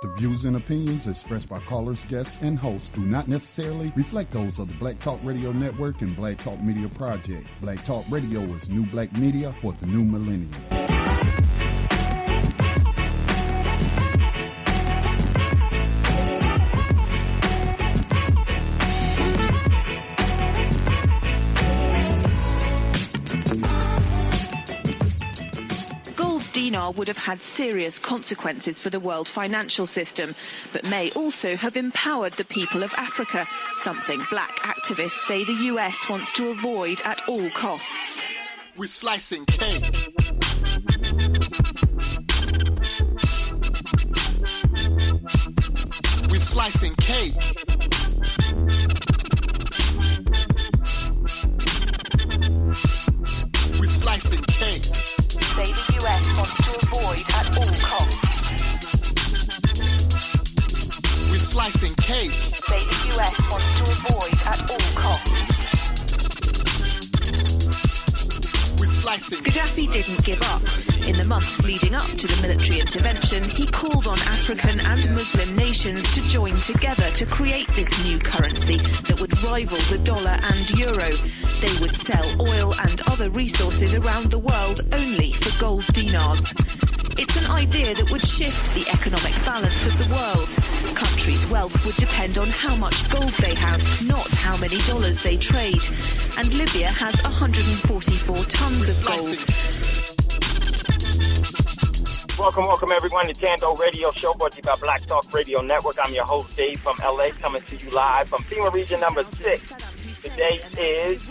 The views and opinions expressed by callers, guests, and hosts do not necessarily reflect those of the Black Talk Radio Network and Black Talk Media Project. Black Talk Radio is new black media for the new millennium. Dinar would have had serious consequences for the world financial system, but may also have empowered the people of Africa, something black activists say the US wants to avoid at all costs. We're slicing cake. We're slicing cake. We're slicing cake. Say the US wants to avoid at all costs. We're slicing cake. Say the US wants to avoid at all costs. We're slicing. Gaddafi didn't give up. In the months leading up to the military intervention, he called on African and Muslim nations to join together to create this new currency that would rival the dollar and euro. They would sell oil and other resources around the world only for gold dinars. It's an idea that would shift the economic balance of the world. Countries' wealth would depend on how much gold they have, not how many dollars they trade. And Libya has 144 tons of gold. Welcome everyone to Thando Radio Show, brought to you by Black Talk Radio Network. I'm your host, Dave, from LA, coming to you live from FEMA Region number 6. Today is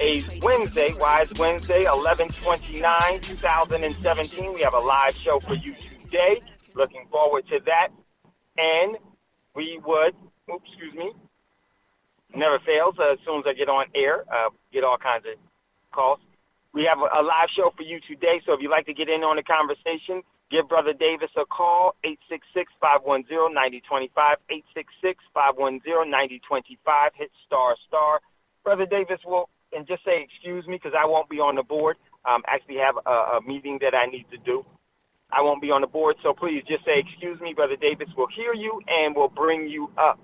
a Wednesday. Why is Wednesday? 11/29/2017. We have a live show for you today. Looking forward to that. And we would, never fails. As soon as I get on air, get all kinds of calls. We have a live show for you today, so if you'd like to get in on the conversation, give Brother Davis a call, 866-510-9025, 866-510-9025, hit *. Brother Davis will, and just say excuse me because I won't be on the board. Actually have a meeting that I need to do. I won't be on the board, so please just say excuse me. Brother Davis will hear you and will bring you up.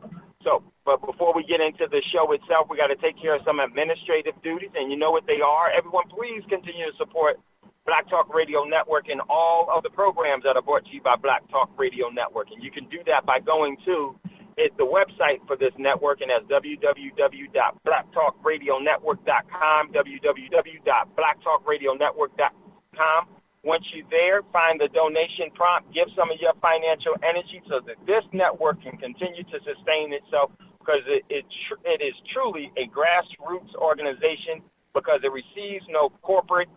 But before we get into the show itself, we got to take care of some administrative duties, and you know what they are. Everyone, please continue to support Black Talk Radio Network and all of the programs that are brought to you by Black Talk Radio Network. And you can do that by going to the website for this network, and that's www.blacktalkradionetwork.com, www.blacktalkradionetwork.com. Once you're there, find the donation prompt, give some of your financial energy so that this network can continue to sustain itself, because it is truly a grassroots organization, because it receives no corporate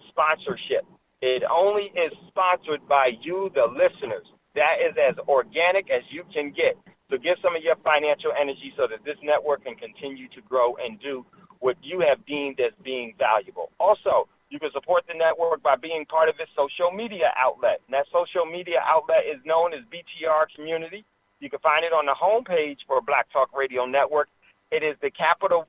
sponsorship. It only is sponsored by you, the listeners. That is as organic as you can get. So give some of your financial energy so that this network can continue to grow and do what you have deemed as being valuable. Also, you can support the network by being part of its social media outlet. And that social media outlet is known as BTR Community. You can find it on the homepage for Black Talk Radio Network. It is the capital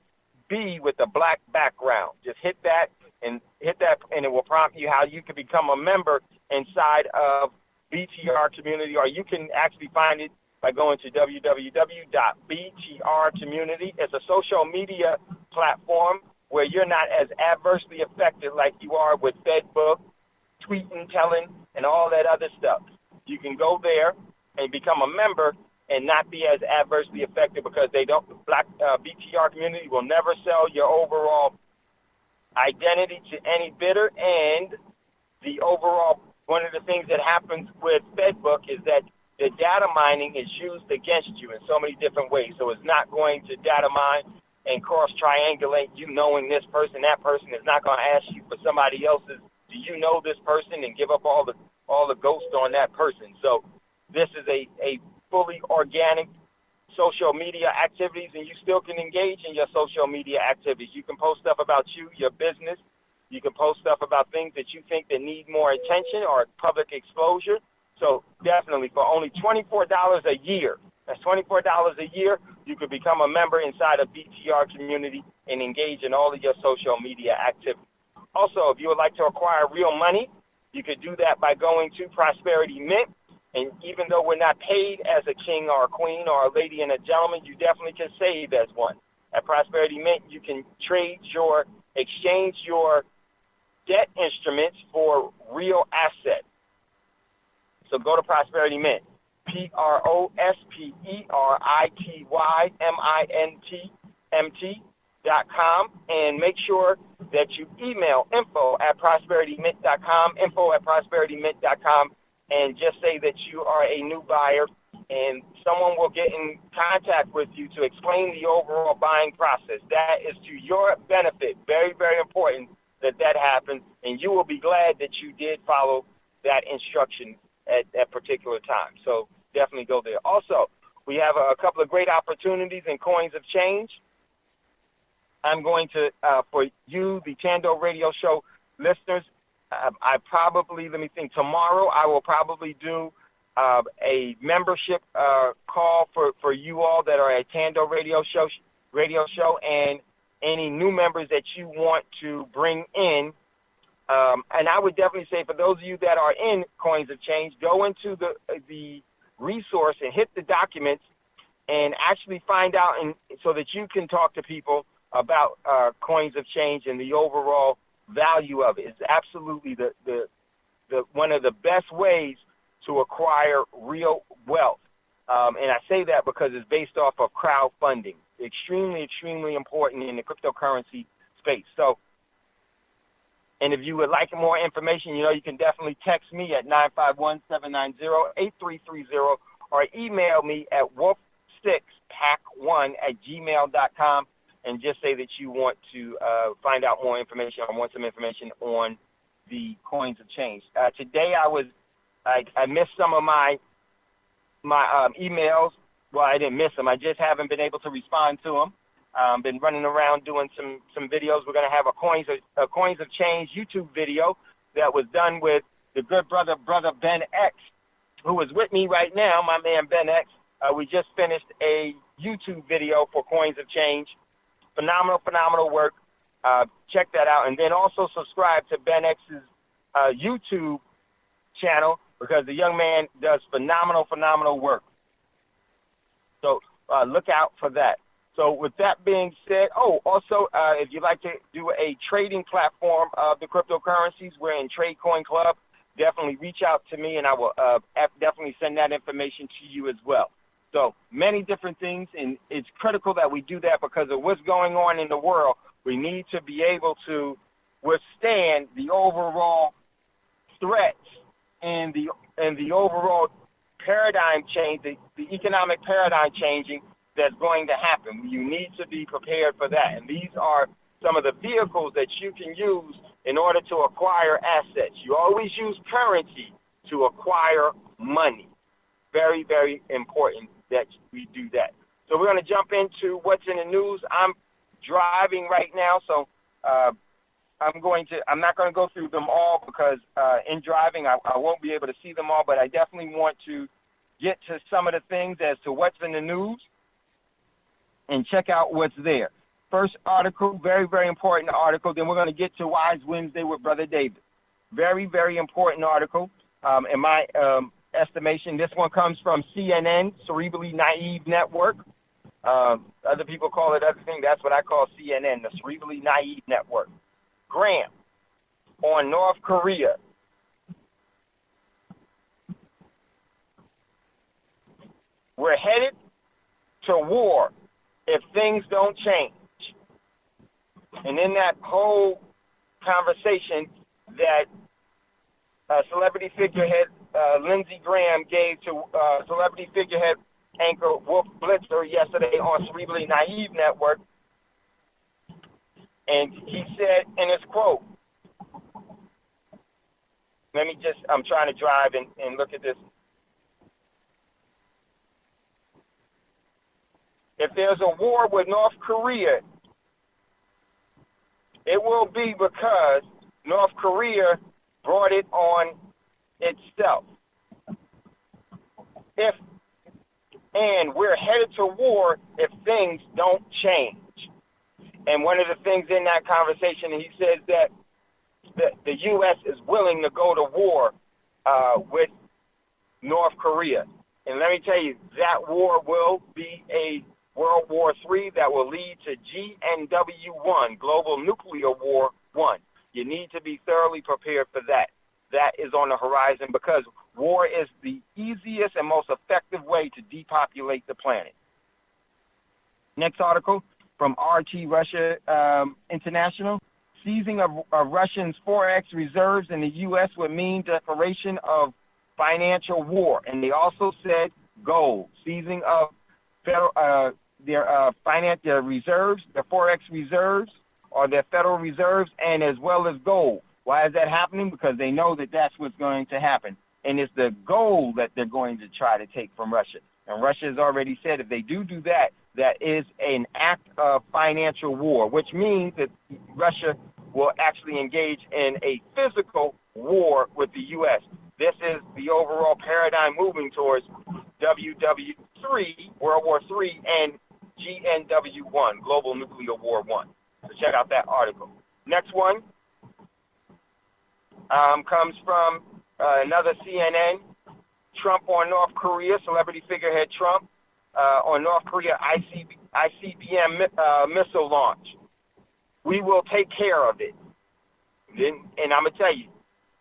B with the black background. Just hit that, and it will prompt you how you can become a member inside of BTR Community, or you can actually find it by going to www.btrcommunity. It's a social media platform where you're not as adversely affected like you are with Facebook, tweeting, telling, and all that other stuff. You can go there and become a member and not be as adversely affected, because BTR Community will never sell your overall identity to any bidder. And the overall, one of the things that happens with Facebook is that the data mining is used against you in so many different ways. So it's not going to data mine and cross-triangulate you knowing this person, that person. Is not going to ask you for somebody else's, do you know this person, and give up all the ghosts on that person. So this is a fully organic social media activities, and you still can engage in your social media activities. You can post stuff about you, your business. You can post stuff about things that you think that need more attention or public exposure. So definitely, for only $24 a year, that's $24 a year, you could become a member inside of BTR Community and engage in all of your social media activities. Also, if you would like to acquire real money, You could do that by going to Prosperity Mint. And even though we're not paid as a king or a queen or a lady and a gentleman, you definitely can save as one. At Prosperity Mint, you can exchange your debt instruments for real assets. So go to Prosperity Mint, PROSPERITYMINTMT.com, and make sure that you email info@prosperitymint.com, and just say that you are a new buyer, and someone will get in contact with you to explain the overall buying process. That is to your benefit. Very, very important that happens, and you will be glad that you did follow that instruction at that particular time. So definitely go there. Also, we have a couple of great opportunities in Coins of Change. I'm going to, for you, the Thando Radio Show listeners, tomorrow I will probably do a membership call for you all that are at Thando Radio Show, and any new members that you want to bring in. And I would definitely say for those of you that are in Coins of Change, go into the resource and hit the documents and actually find out, and so that you can talk to people about Coins of Change and the overall value of it. It's absolutely the one of the best ways to acquire real wealth. And I say that because it's based off of crowdfunding. Extremely, extremely important in the cryptocurrency space. So, and if you would like more information, you can definitely text me at 951-790-8330 or email me at wolf6pack1@gmail.com and just say that you want to find out more information or want some information on the Coins of Change. Today I missed some of my emails. Well, I didn't miss them. I just haven't been able to respond to them. Been running around doing some videos. We're going to have a Coins of Change YouTube video that was done with the good brother Ben X, who is with me right now, my man Ben X. We just finished a YouTube video for Coins of Change. Phenomenal work. Check that out. And then also subscribe to Ben X's YouTube channel, because the young man does phenomenal work. So look out for that. So with that being said, also, if you'd like to do a trading platform of the cryptocurrencies, we're in Trade Coin Club. Definitely reach out to me, and I will definitely send that information to you as well. So many different things, and it's critical that we do that because of what's going on in the world. We need to be able to withstand the overall threats and the overall paradigm change, the economic paradigm changing that's going to happen. You need to be prepared for that. And these are some of the vehicles that you can use in order to acquire assets. You always use currency to acquire money. Very, very important that we do that. So we're going to jump into what's in the news. I'm driving right now, so I'm not going to go through them all because in driving I won't be able to see them all, but I definitely want to get to some of the things as to what's in the news and check out what's there. First article, very, very important article. Then we're going to get to Wise Wednesday with Brother David. Very, very important article. In my estimation, this one comes from CNN, Cerebrally Naive Network. Other people call it other things. That's what I call CNN, the Cerebrally Naive Network. Graham on North Korea. We're headed to war if things don't change. And in that whole conversation that celebrity figurehead Lindsey Graham gave to celebrity figurehead anchor Wolf Blitzer yesterday on Cerebrally Naive Network, and he said in his quote, I'm trying to drive and look at this. If there's a war with North Korea, it will be because North Korea brought it on itself. And we're headed to war if things don't change. And one of the things in that conversation, he says that the U.S. is willing to go to war with North Korea. And let me tell you, that war will be a World War III that will lead to GNW1, Global Nuclear War 1. You need to be thoroughly prepared for that. That is on the horizon because war is the easiest and most effective way to depopulate the planet. Next article from RT Russia International. Seizing of Russians' Forex reserves in the U.S. would mean declaration of financial war. And they also said gold. Seizing of their reserves, their Forex reserves, or their federal reserves, and as well as gold. Why is that happening? Because they know that that's what's going to happen. And it's the gold that they're going to try to take from Russia. And Russia has already said if they do that, that is an act of financial war, which means that Russia will actually engage in a physical war with the U.S. This is the overall paradigm moving towards WW3, World War III, and GNW1, Global Nuclear War 1. So check out that article. Next one comes from another CNN. Trump on North Korea, celebrity figurehead Trump on North Korea ICBM missile launch. We will take care of it. And I'm going to tell you,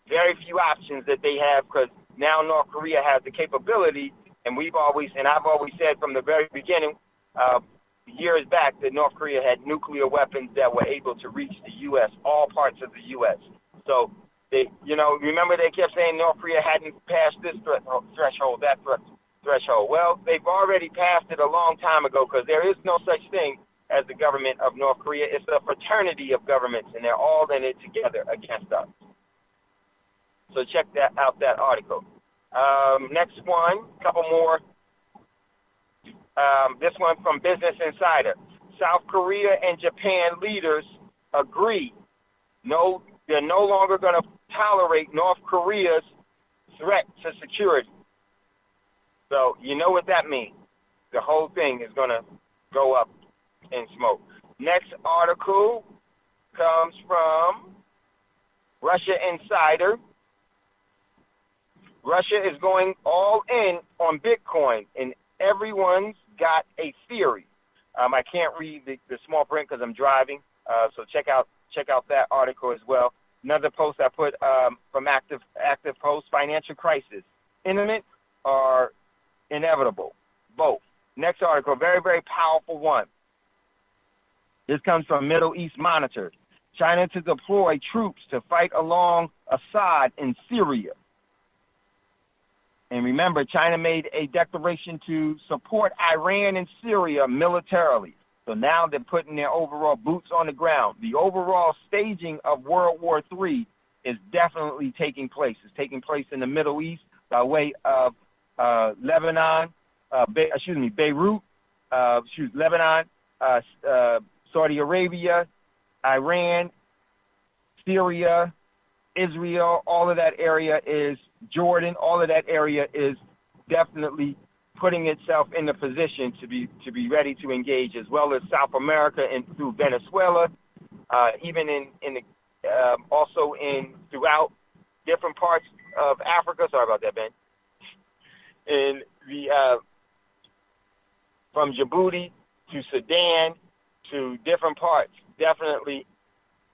very few options that they have because now North Korea has the capability, and I've always said from the very beginning, years back, that North Korea had nuclear weapons that were able to reach the U.S., all parts of the U.S. So, remember they kept saying North Korea hadn't passed this threshold, that threshold. Well, they've already passed it a long time ago because there is no such thing as the government of North Korea. It's a fraternity of governments, and they're all in it together against us. So check out that article. Next one, a couple more. This one from Business Insider. South Korea and Japan leaders agree. They're no longer going to tolerate North Korea's threat to security. So you know what that means. The whole thing is going to go up in smoke. Next article comes from Russia Insider. Russia is going all in on Bitcoin, and everyone's got a theory. I can't read the small print because I'm driving, so check out that article as well. Another post I put from Active Post: financial crisis, imminent or inevitable? Both. Next article, very, very powerful one. This comes from Middle East Monitor. China to deploy troops to fight along Assad in Syria. And remember, China made a declaration to support Iran and Syria militarily. So now they're putting their overall boots on the ground. The overall staging of World War III is definitely taking place. It's taking place in the Middle East by way of Lebanon, Beirut, Lebanon, Saudi Arabia, Iran, Syria, Israel. All of that area is Jordan. All of that area is definitely putting itself in the position to be ready to engage, as well as South America and through Venezuela, even throughout different parts of Africa. Sorry about that, Ben. In from Djibouti to Sudan to different parts, definitely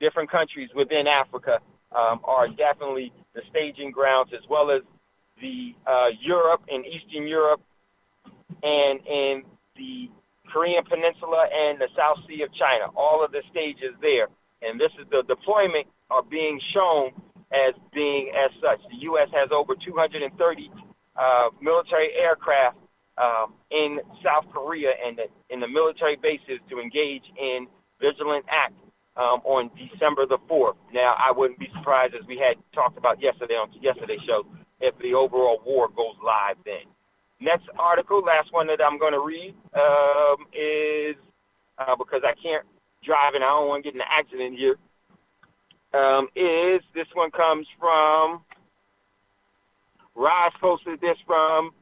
different countries within Africa are definitely the staging grounds, as well as the Europe and Eastern Europe, and in the Korean Peninsula and the South Sea of China. All of the stages there, and this is the deployment are being shown as being as such. The U.S. has over 230 military aircraft in South Korea and in the military bases to engage in vigilant act on December the 4th. Now, I wouldn't be surprised, as we had talked about yesterday on yesterday's show, if the overall war goes live then. Next article, last one that I'm going to read, is, because I can't drive and I don't want to get in an accident here, is this one comes from, Roz posted this from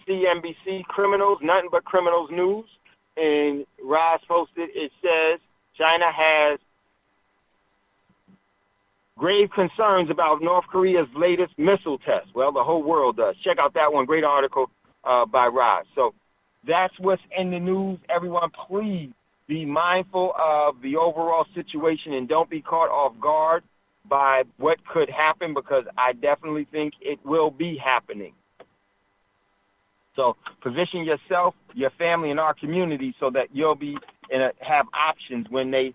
CNBC Criminals, Nothing But Criminals News, and Roz posted, it says, China has grave concerns about North Korea's latest missile test. Well, the whole world does. Check out that one. Great article by Roz. So that's what's in the news. Everyone, please be mindful of the overall situation and don't be caught off guard by what could happen, because I definitely think it will be happening. So position yourself, your family, and our community so that you'll be have options when they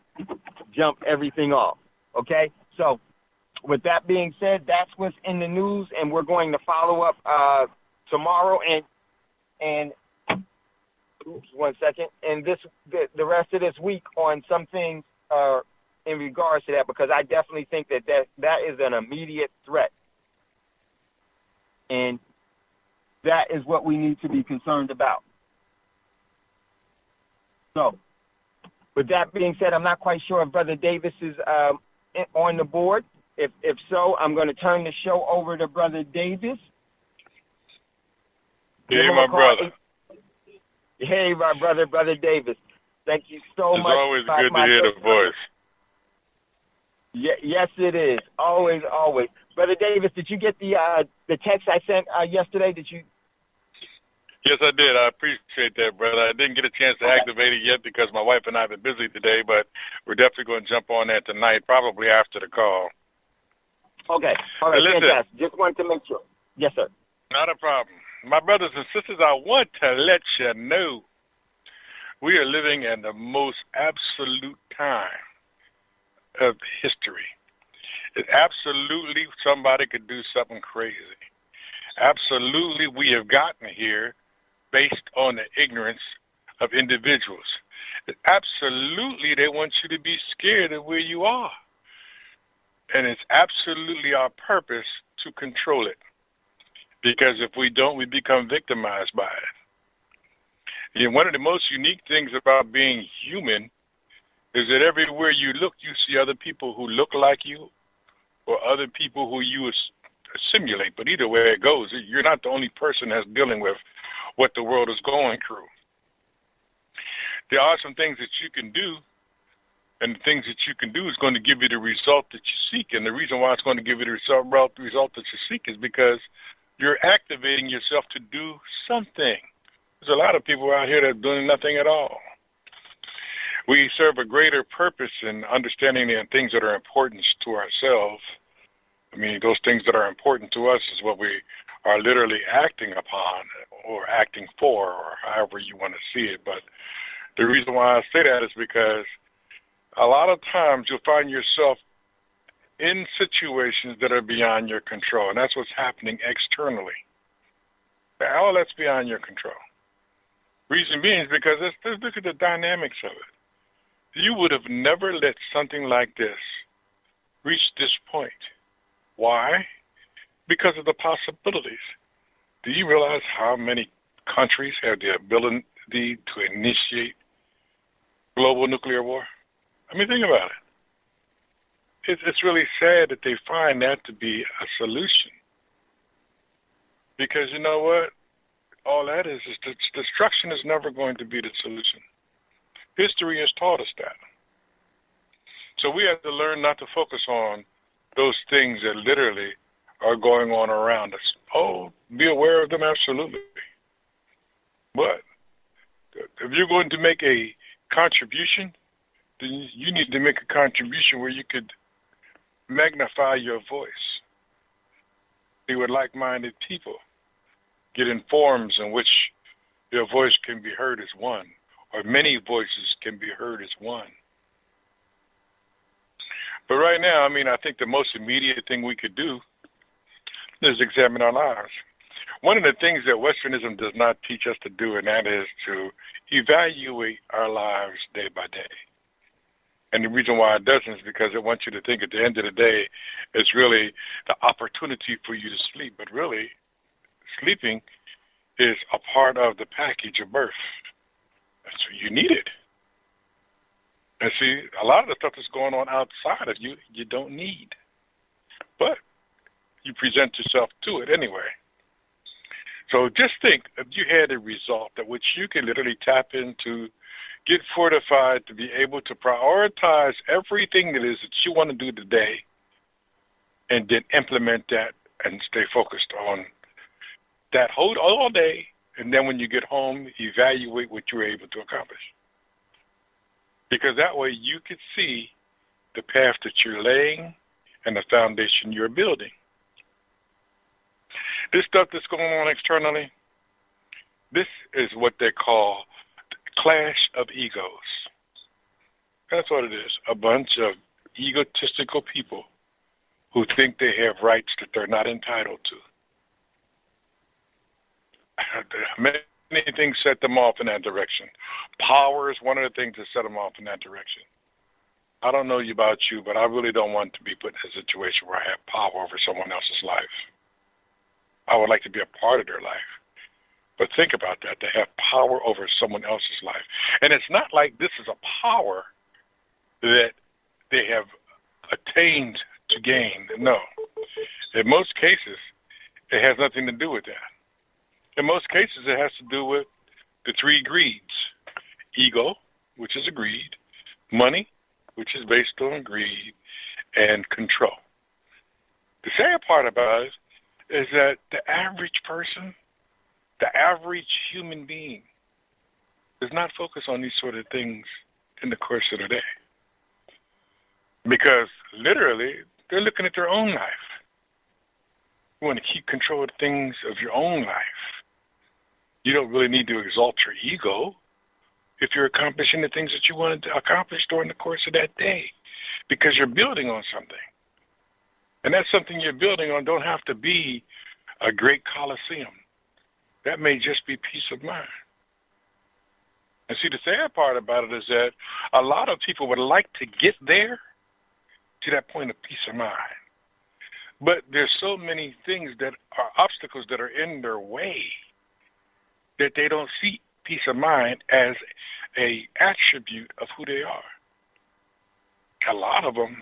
jump everything off. Okay? So with that being said, that's what's in the news, and we're going to follow up tomorrow and oops, 1 second, and the rest of this week on some things in regards to that, because I definitely think that is an immediate threat. And that is what we need to be concerned about. So, with that being said, I'm not quite sure if Brother Davis is on the board. If so, I'm going to turn the show over to Brother Davis. Hey, my brother. Hey, my brother, Brother Davis. Thank you so much. It's always good to hear the voice. Yes, it is. Always, always. Brother Davis, did you get the text I sent yesterday? Did you? Yes, I did. I appreciate that, brother. I didn't get a chance to activate it yet because my wife and I have been busy today, but we're definitely going to jump on that tonight, probably after the call. Okay. All right, fantastic. Just wanted to make sure. Yes, sir. Not a problem. My brothers and sisters, I want to let you know we are living in the most absolute time of history. Absolutely, somebody could do something crazy. Absolutely, we have gotten here based on the ignorance of individuals. Absolutely, they want you to be scared of where you are. And it's absolutely our purpose to control it. Because if we don't, we become victimized by it. And one of the most unique things about being human is that everywhere you look, you see other people who look like you or other people who you simulate. But either way it goes, you're not the only person that's dealing with what the world is going through. There are some things that you can do, and the things that you can do is going to give you the result that you seek. And the reason why it's going to give you the result that you seek is because you're activating yourself to do something. There's a lot of people out here that are doing nothing at all. We serve a greater purpose in understanding the things that are important to ourselves. I mean, those things that are important to us is what we are literally acting upon or acting for, or however you want to see it. But the reason why I say that is because a lot of times you'll find yourself in situations that are beyond your control, and that's what's happening externally. All that's beyond your control. Reason being is because let's look at the dynamics of it. You would have never let something like this reach this point. Why? Because of the possibilities. Do you realize how many countries have the ability to initiate global nuclear war? I mean, think about it. It's really sad that they find that to be a solution. Because you know what? All that is destruction is never going to be the solution. History has taught us that. So we have to learn not to focus on those things that literally are going on around us. Oh, be aware of them, absolutely. But if you're going to make a contribution, then you need to make a contribution where you could magnify your voice. Be with like-minded people. Get in forums in which your voice can be heard as one, or many voices can be heard as one. But right now, I mean, I think the most immediate thing we could do is examine our lives. One of the things that Westernism does not teach us to do, and that is to evaluate our lives day by day. And the reason why it doesn't is because it wants you to think at the end of the day, it's really the opportunity for you to sleep. But really, sleeping is a part of the package of birth. And so you need it. And see, a lot of the stuff that's going on outside of you, you don't need. But you present yourself to it anyway. So just think if you had a result that which you can literally tap into, get fortified to be able to prioritize everything that is that you want to do today and then implement that and stay focused on that whole all day. And then when you get home, evaluate what you were able to accomplish. Because that way you could see the path that you're laying and the foundation you're building. This stuff that's going on externally, this is what they call the clash of egos. That's what it is, a bunch of egotistical people who think they have rights that they're not entitled to. Many things set them off in that direction. Power is one of the things that set them off in that direction. I don't know about you, but I really don't want to be put in a situation where I have power over someone else's life. I would like to be a part of their life. But think about that, to have power over someone else's life. And it's not like this is a power that they have attained to gain. No. In most cases, it has nothing to do with that. In most cases, it has to do with the three greeds. Ego, which is a greed. Money, which is based on greed. And control. The sad part about it is that the average person, the average human being, does not focus on these sort of things in the course of the day. Because literally, they're looking at their own life. You want to keep control of things of your own life. You don't really need to exalt your ego if you're accomplishing the things that you wanted to accomplish during the course of that day, because you're building on something. And that something you're building on don't have to be a great coliseum. That may just be peace of mind. And see, the sad part about it is that a lot of people would like to get there to that point of peace of mind. But there's so many things that are obstacles that are in their way that they don't see peace of mind as a attribute of who they are. A lot of them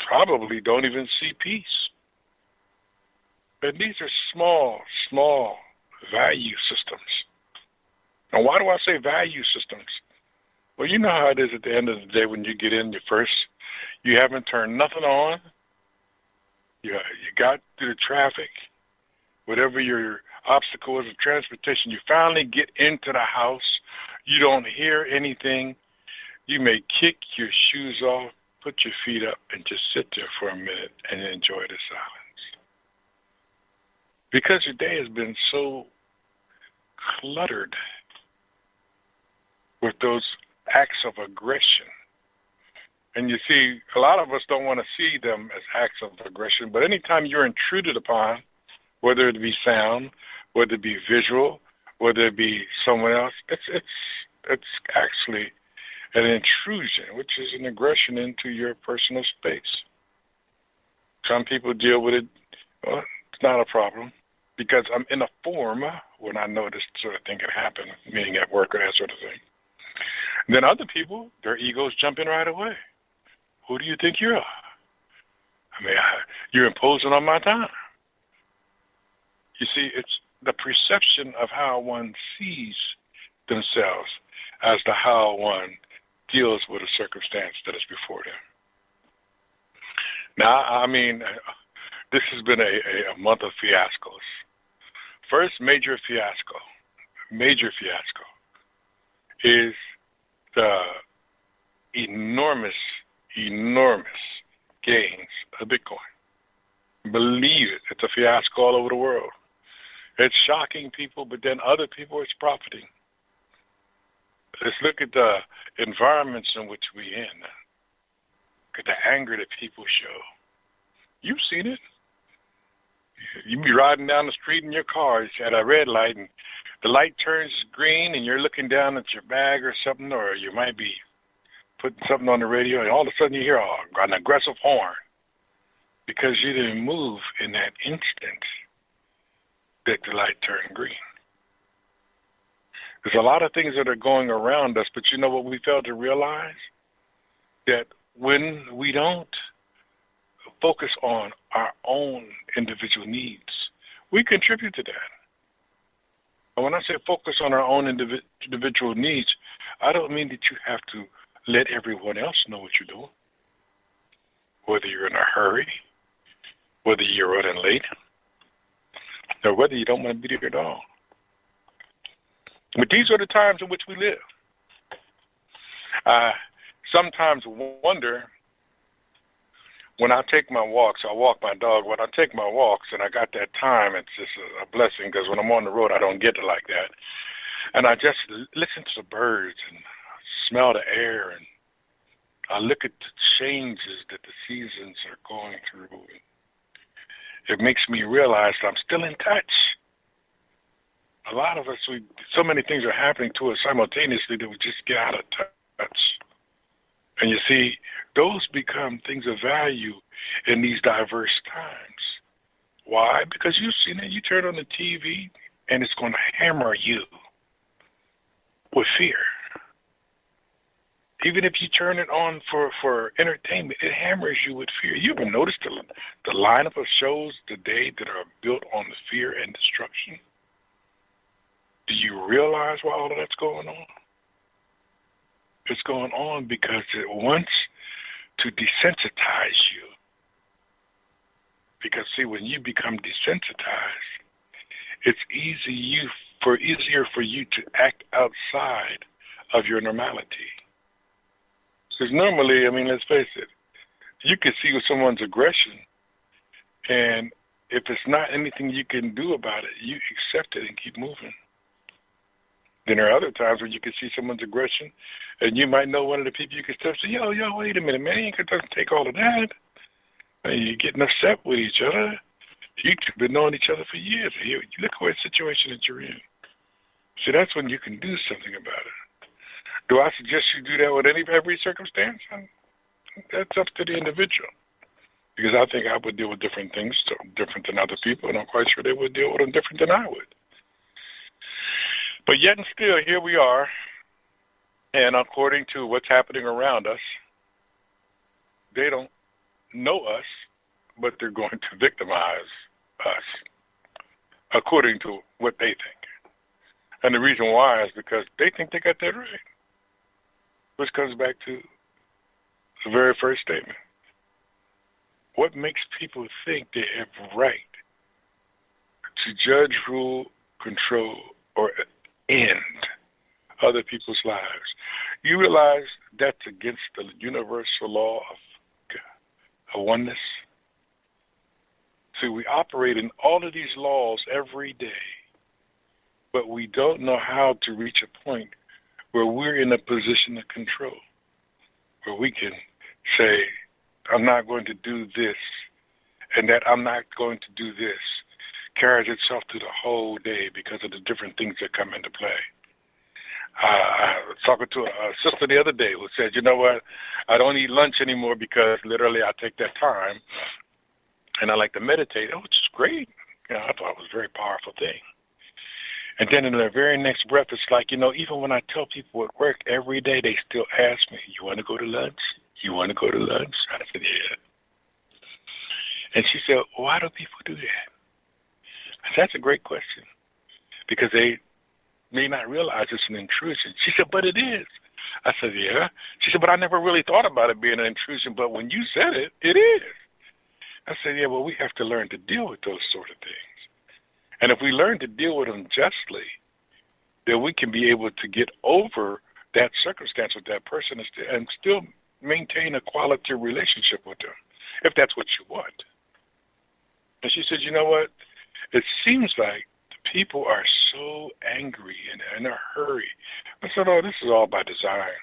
probably don't even see peace. But these are small value systems. And why do I say value systems? Well, you know how it is at the end of the day when you get in you haven't turned nothing on. You got through the traffic, whatever your obstacle is of transportation. You finally get into the house. You don't hear anything. You may kick your shoes off, put your feet up, and just sit there for a minute and enjoy the silence. Because your day has been so cluttered with those acts of aggression. And you see, a lot of us don't want to see them as acts of aggression, but anytime you're intruded upon, whether it be sound, whether it be visual, whether it be someone else, it's actually an intrusion, which is an aggression into your personal space. Some people deal with it, well, it's not a problem, because I'm in a form when I know this sort of thing can happen, meaning at work or that sort of thing. And then other people, their egos jump in right away. Who do you think you are? I mean, you're imposing on my time. You see, it's the perception of how one sees themselves as to how one deals with a circumstance that is before them. Now, I mean, this has been a month of fiascos. First major fiasco is the enormous gains of Bitcoin. Believe it, it's a fiasco all over the world. It's shocking people, but then other people it's profiting. Let's look at the environments in which we're in. Look at the anger that people show. You've seen it. You be riding down the street in your car at a red light, and the light turns green, and you're looking down at your bag or something, or you might be putting something on the radio, and all of a sudden you hear an aggressive horn because you didn't move in that instant that the light turned green. There's a lot of things that are going around us, but you know what we fail to realize? That when we don't focus on our own individual needs, we contribute to that. And when I say focus on our own individual needs, I don't mean that you have to let everyone else know what you're doing. Whether you're in a hurry, whether you're running late or whether you don't want to be there at all. But these are the times in which we live. I sometimes wonder when I take my walks, I walk my dog. When I take my walks and I got that time, it's just a blessing because when I'm on the road, I don't get it like that. And I just listen to the birds and smell the air, and I look at the changes that the seasons are going through. It makes me realize that I'm still in touch. A lot of us, so many things are happening to us simultaneously that we just get out of touch. And you see, those become things of value in these diverse times. Why? Because you've seen it. You turn on the TV, and it's going to hammer you with fear. Even if you turn it on for entertainment, it hammers you with fear. You ever noticed the lineup of shows today that are built on the fear and destruction? Do you realize why all of that's going on? It's going on because it wants to desensitize you. Because, see, when you become desensitized, it's easier for you to act outside of your normality. Because normally, I mean, let's face it, you can see someone's aggression, and if it's not anything you can do about it, you accept it and keep moving. Then there are other times where you can see someone's aggression, and you might know one of the people you can still say, yo, wait a minute, man, you ain't going to take all of that. And you're getting upset with each other. You've been knowing each other for years. You look at what situation that you're in. See, that's when you can do something about it. Do I suggest you do that with every circumstance? That's up to the individual. Because I think I would deal with different things different than other people, and I'm quite sure they would deal with them different than I would. But yet and still, here we are, and according to what's happening around us, they don't know us, but they're going to victimize us according to what they think. And the reason why is because they think they got that right. Which comes back to the very first statement. What makes people think they have right to judge, rule, control, or end other people's lives? You realize that's against the universal law of oneness? See, we operate in all of these laws every day, but we don't know how to reach a point where we're in a position of control, where we can say, I'm not going to do this, and that I'm not going to do this carries itself through the whole day because of the different things that come into play. I was talking to a sister the other day who said, you know what, I don't eat lunch anymore because literally I take that time and I like to meditate, which is great. I thought it was a very powerful thing. And then in the very next breath, it's like, even when I tell people at work every day, they still ask me, you want to go to lunch? You want to go to lunch? I said, yeah. And she said, why do people do that? I said, that's a great question, because they may not realize it's an intrusion. She said, but it is. I said, yeah. She said, but I never really thought about it being an intrusion, but when you said it, it is. I said, yeah, well, we have to learn to deal with those sort of things. And if we learn to deal with them justly, then we can be able to get over that circumstance with that person and still maintain a quality relationship with them, if that's what you want. And she said, you know what? It seems like people are so angry and in a hurry. I said, oh, this is all by design.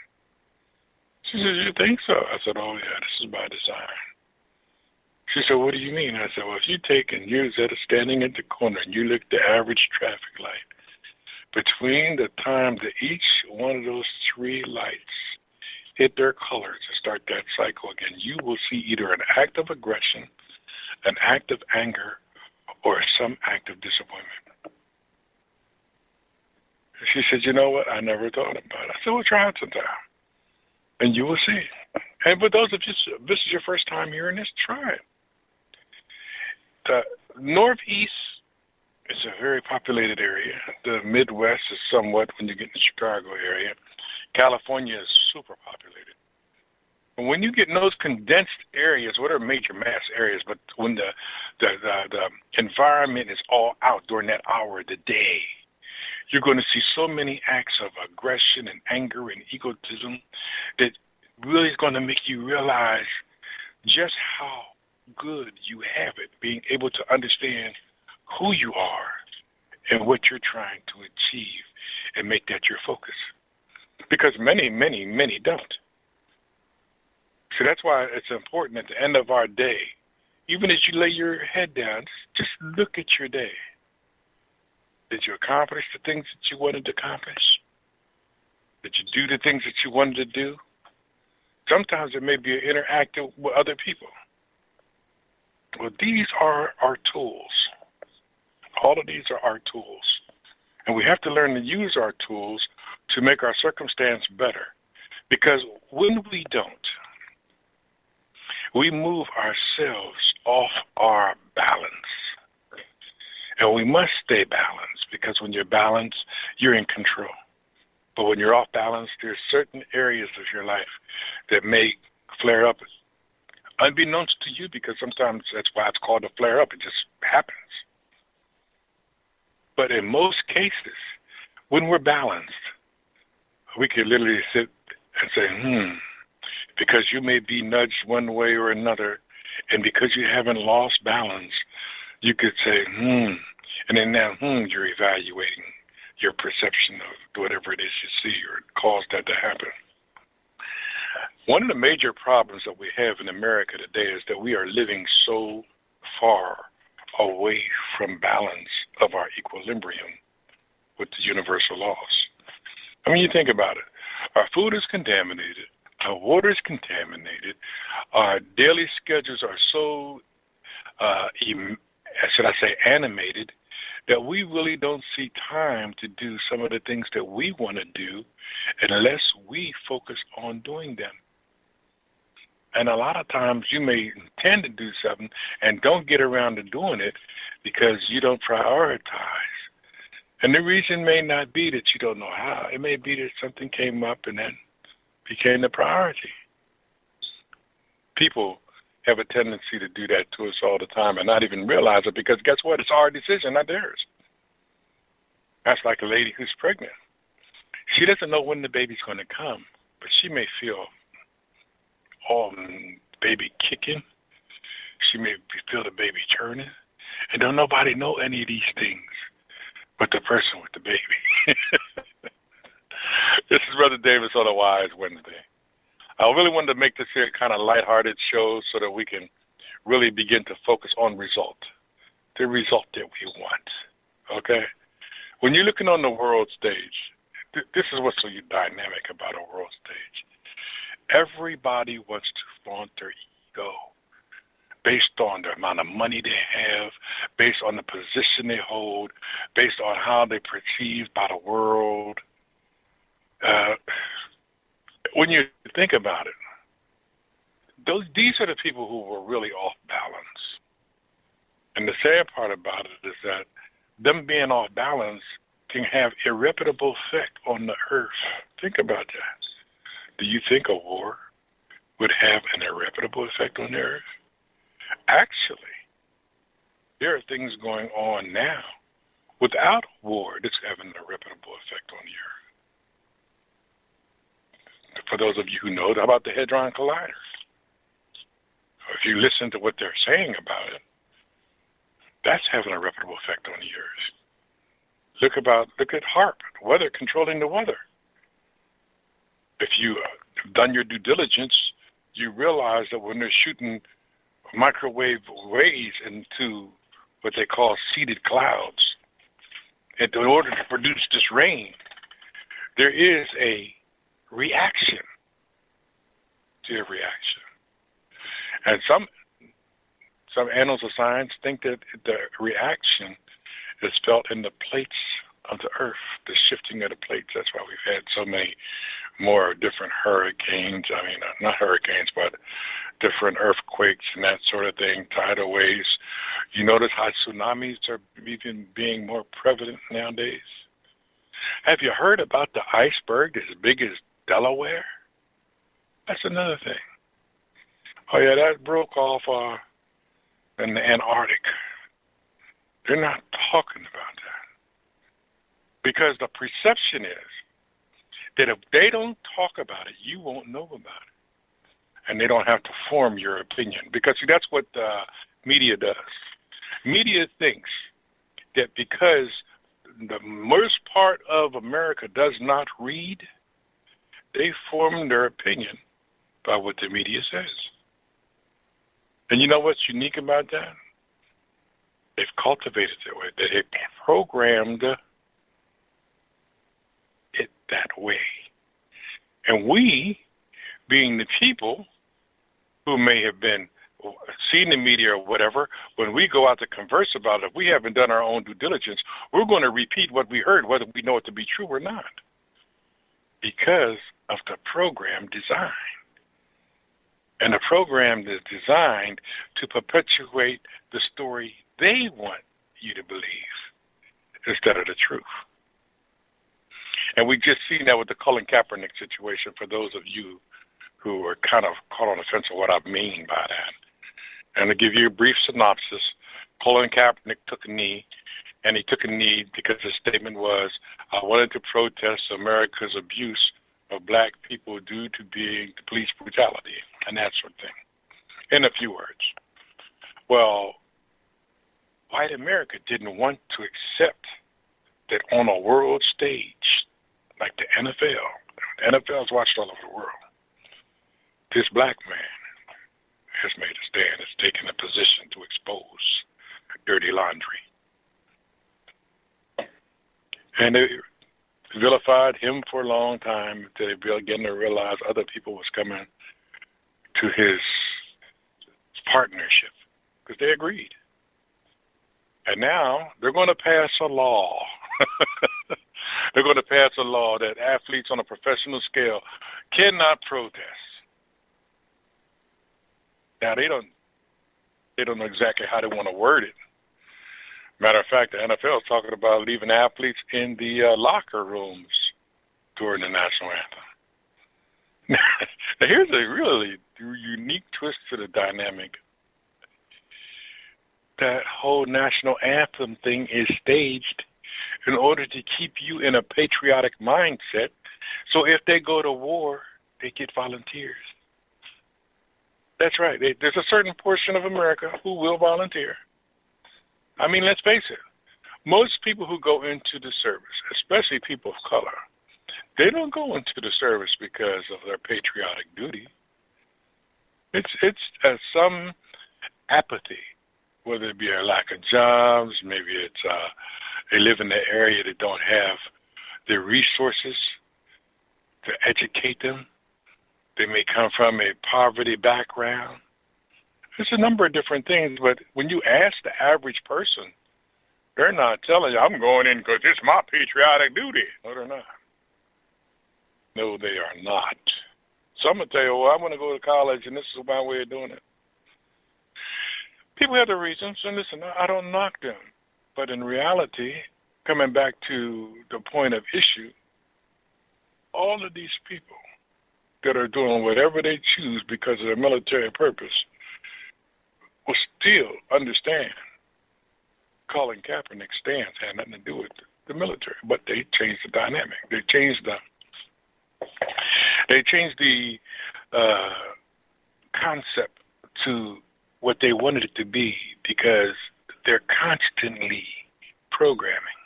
She said, you think so? I said, oh, yeah, this is by design. She said, what do you mean? I said, well, if you take and you're standing at the corner and you look at the average traffic light, between the time that each one of those three lights hit their colors and start that cycle again, you will see either an act of aggression, an act of anger, or some act of disappointment. She said, you know what? I never thought about it. I said, well, try it sometime, and you will see. And for those of you, this is your first time hearing this, try it. The Northeast is a very populated area. The Midwest is somewhat when you get in the Chicago area. California is super populated. And when you get in those condensed areas, what are major mass areas, but when the the environment is all out during that hour of the day, you're going to see so many acts of aggression and anger and egotism that really is going to make you realize just how good you have it, being able to understand who you are and what you're trying to achieve and make that your focus. Because many, many, many don't. So that's why it's important at the end of our day, even as you lay your head down, just look at your day. Did you accomplish the things that you wanted to accomplish? Did you do the things that you wanted to do? Sometimes it may be interacting with other people. Well, these are our tools. All of these are our tools. And we have to learn to use our tools to make our circumstance better. Because when we don't, we move ourselves off our balance. And we must stay balanced, because when you're balanced, you're in control. But when you're off balance, there's certain areas of your life that may flare up unbeknownst to you, because sometimes that's why it's called a flare up. It just happens. But in most cases, when we're balanced, we can literally sit and say, because you may be nudged one way or another, and because you haven't lost balance, you could say, and then now, you're evaluating your perception of whatever it is you see or caused that to happen. One of the major problems that we have in America today is that we are living so far away from balance of our equilibrium with the universal laws. I mean, you think about it. Our food is contaminated. Our water is contaminated. Our daily schedules are so, animated, that we really don't see time to do some of the things that we want to do unless we focus on doing them. And a lot of times you may intend to do something and don't get around to doing it because you don't prioritize. And the reason may not be that you don't know how. It may be that something came up and then became the priority. People have a tendency to do that to us all the time and not even realize it, because guess what? It's our decision, not theirs. That's like a lady who's pregnant. She doesn't know when the baby's going to come, but she may feel baby kicking. She may feel the baby turning. And don't nobody know any of these things but the person with the baby. This is Brother Davis on a Wise Wednesday. I really wanted to make this here kind of lighthearted show so that we can really begin to focus on the result that we want, okay? When you're looking on the world stage, this is what's so dynamic about a world stage. Everybody wants to flaunt their ego based on the amount of money they have, based on the position they hold, based on how they're perceived by the world. When you think about it, these are the people who were really off balance. And the sad part about it is that them being off balance can have irreparable effect on the earth. Think about that. Do you think a war would have an irreparable effect on the earth? Actually, there are things going on now without war that's having an irreparable effect on the earth. For those of you who know, how about the Hadron Collider? If you listen to what they're saying about it, that's having a irreparable effect on the earth. Look at HAARP, weather, controlling the weather. If you have done your due diligence, you realize that when they're shooting microwave rays into what they call seeded clouds, and in order to produce this rain, there is a reaction to a reaction. And some annals of science think that the reaction is felt in the plates of the earth, the shifting of the plates. That's why we've had so many more different hurricanes. I mean, not hurricanes, but different earthquakes and that sort of thing, tidal waves. You notice how tsunamis are even being more prevalent nowadays? Have you heard about the iceberg as big as Delaware? That's another thing. Oh, yeah, that broke off in the Antarctic. They're not talking about that. Because the perception is that if they don't talk about it, you won't know about it. And they don't have to form your opinion. Because see, that's what media does. Media thinks that because the most part of America does not read, they form their opinion by what the media says. And you know what's unique about that? They've cultivated it that way. They've programmed it that way. And we, being the people who may have been seen the media or whatever, when we go out to converse about it, if we haven't done our own due diligence, we're going to repeat what we heard, whether we know it to be true or not, because of the program design. And the program is designed to perpetuate the story they want you to believe instead of the truth. And we just seen that with the Colin Kaepernick situation, for those of you who are kind of caught on the fence of what I mean by that. And to give you a brief synopsis, Colin Kaepernick took a knee, and he took a knee because his statement was, I wanted to protest America's abuse of black people due to being police brutality and that sort of thing, in a few words. Well, white America didn't want to accept that on a world stage, like the NFL is watched all over the world, this black man has made a stand, has taken a position to expose dirty laundry. And they vilified him for a long time until they began to realize other people was coming to his partnership because they agreed. And now they're going to pass a law. They're going to pass a law that athletes on a professional scale cannot protest. Now they don't know exactly how they want to word it. Matter of fact, the NFL is talking about leaving athletes in the locker rooms during the national anthem. Now here's a really unique twist to the dynamic. That whole national anthem thing is staged in order to keep you in a patriotic mindset. So if they go to war, they get volunteers. That's right. There's a certain portion of America who will volunteer. I mean, let's face it. Most people who go into the service, especially people of color, they don't go into the service because of their patriotic duty. It's some apathy, whether it be a lack of jobs, maybe it's they live in an area that don't have the resources to educate them. They may come from a poverty background. There's a number of different things, but when you ask the average person, they're not telling you, I'm going in because it's my patriotic duty. No, they're not. No, they are not. Some will tell you, well, I want to go to college, and this is my way of doing it. People have their reasons, and listen, I don't knock them. But in reality, coming back to the point of issue, all of these people that are doing whatever they choose because of their military purpose will still understand Colin Kaepernick's stance had nothing to do with the military, but they changed the dynamic. They changed the concept to what they wanted it to be because they're constantly programming.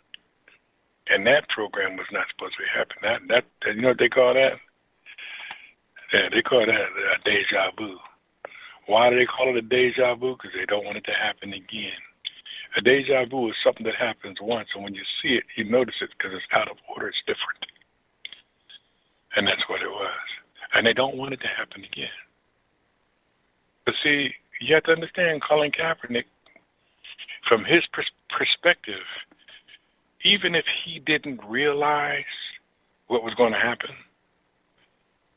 And that program was not supposed to be happening. That you know what they call that? Yeah, they call that a deja vu. Why do they call it a deja vu? Because they don't want it to happen again. A deja vu is something that happens once, and when you see it, you notice it because it's out of order. It's different. And that's what it was. And they don't want it to happen again. But see, you have to understand Colin Kaepernick, from his perspective, even if he didn't realize what was going to happen,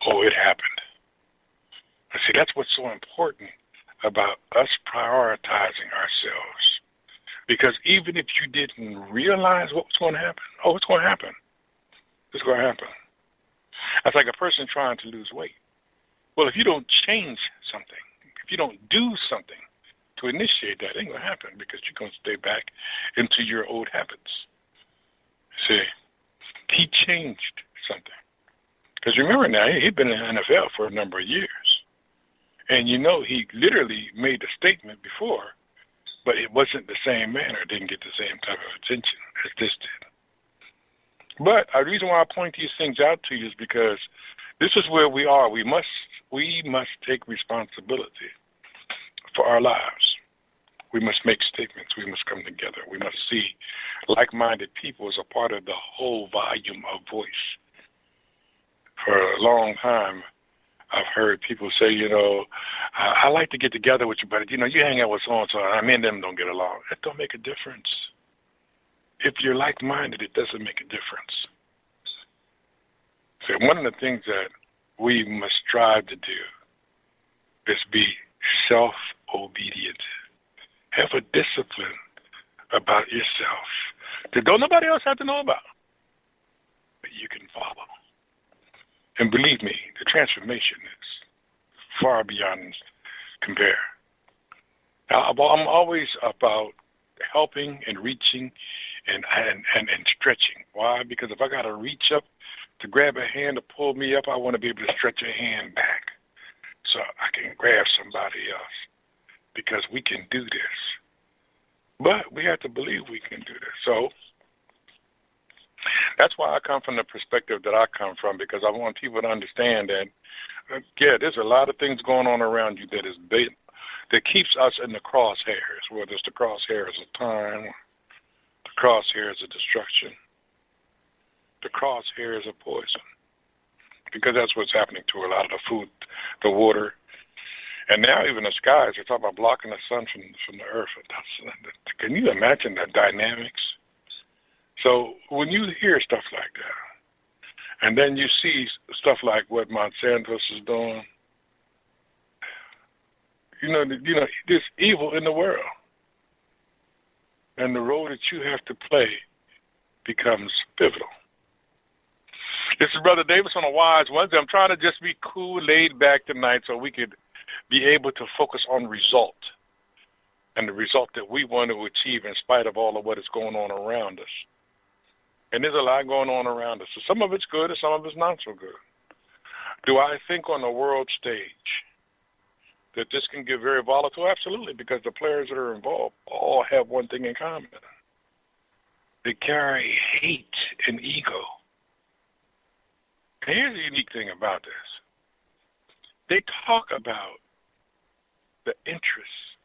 it happened. But see, that's what's so important about us prioritizing ourselves. Because even if you didn't realize what was going to happen, it's going to happen. It's going to happen. That's like a person trying to lose weight. Well, if you don't change something, if you don't do something to initiate that. It ain't going to happen because you're going to stay back into your old habits. See, he changed something. Because remember now, he'd been in the NFL for a number of years. And you know, he literally made a statement before, but it wasn't the same manner. It didn't get the same type of attention as this did. But the reason why I point these things out to you is because this is where we are. We must take responsibility for our lives. We must make statements. We must come together. We must see like-minded people as a part of the whole volume of voice. For a long time, I've heard people say, you know, I like to get together with you, but, you know, you hang out with so-and-so, and me and them don't get along. That don't make a difference. If you're like-minded, it doesn't make a difference. So one of the things that we must strive to do is be self-obedient. Have a discipline about yourself that don't nobody else have to know about, but you can follow. And believe me, the transformation is far beyond compare. Now, I'm always about helping and reaching and stretching. Why? Because if I got to reach up to grab a hand to pull me up, I want to be able to stretch a hand back so I can grab somebody else, because we can do this. But we have to believe we can do this. So that's why I come from the perspective that I come from, because I want people to understand that, there's a lot of things going on around you that keeps us in the crosshairs, whether it's the crosshairs of time, the crosshairs of destruction, the crosshairs of poison, because that's what's happening to a lot of the food, the water, and now even the skies. They're talking about blocking the sun from the earth. Can you imagine the dynamics? So when you hear stuff like that, and then you see stuff like what Monsanto is doing, you know, there's evil in the world, and the role that you have to play becomes pivotal. This is Brother Davis on a Wise Wednesday. I'm trying to just be cool, laid back tonight, so we could be able to focus on result, and the result that we want to achieve in spite of all of what is going on around us. And there's a lot going on around us. So some of it's good and some of it's not so good. Do I think on the world stage that this can get very volatile? Absolutely, because the players that are involved all have one thing in common. They carry hate and ego. And here's the unique thing about this. They talk about the interests.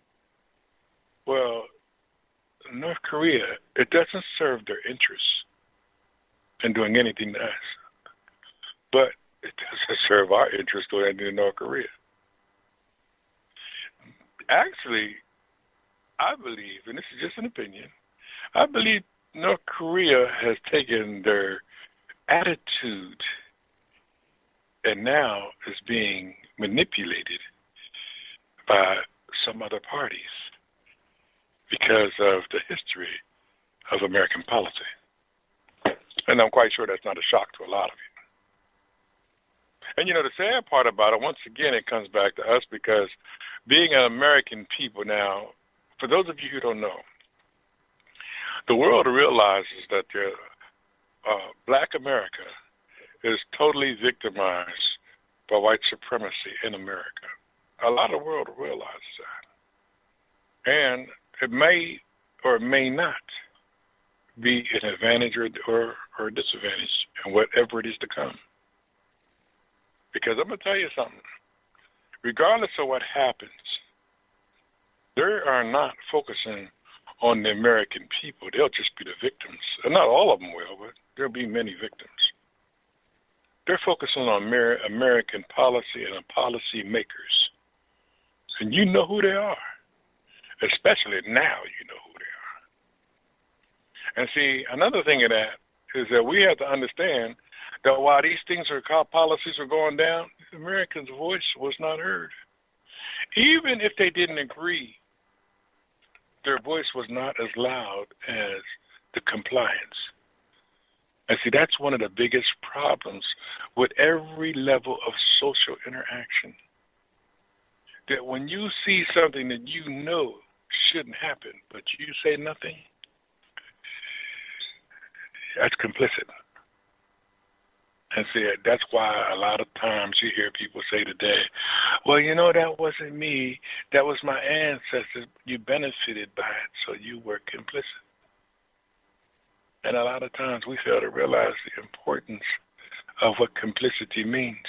Well, North Korea, it doesn't serve their interests in doing anything to us, but it doesn't serve our interest doing anything to North Korea. Actually, I believe, and this is just an opinion, I believe North Korea has taken their attitude and now is being manipulated by some other parties because of the history of American policy. And I'm quite sure that's not a shock to a lot of you. And, you know, the sad part about it, once again, it comes back to us, because being an American people now, for those of you who don't know, the world realizes that Black America is totally victimized by white supremacy in America. A lot of the world realizes that. And it may or may not be an advantage or a disadvantage in whatever it is to come. Because I'm going to tell you something. Regardless of what happens, they are not focusing on the American people. They'll just be the victims. And not all of them will, but there'll be many victims. They're focusing on American policy and policy makers. And you know who they are. Especially now you know who they are. And see, another thing of that is that we have to understand that while these things policies are going down, the Americans' voice was not heard. Even if they didn't agree, their voice was not as loud as the compliance. And see, that's one of the biggest problems with every level of social interaction. That when you see something that you know shouldn't happen, but you say nothing, that's complicit. And see, that's why a lot of times you hear people say today, well, that wasn't me. That was my ancestors. You benefited by it, so you were complicit. And a lot of times we fail to realize the importance of what complicity means.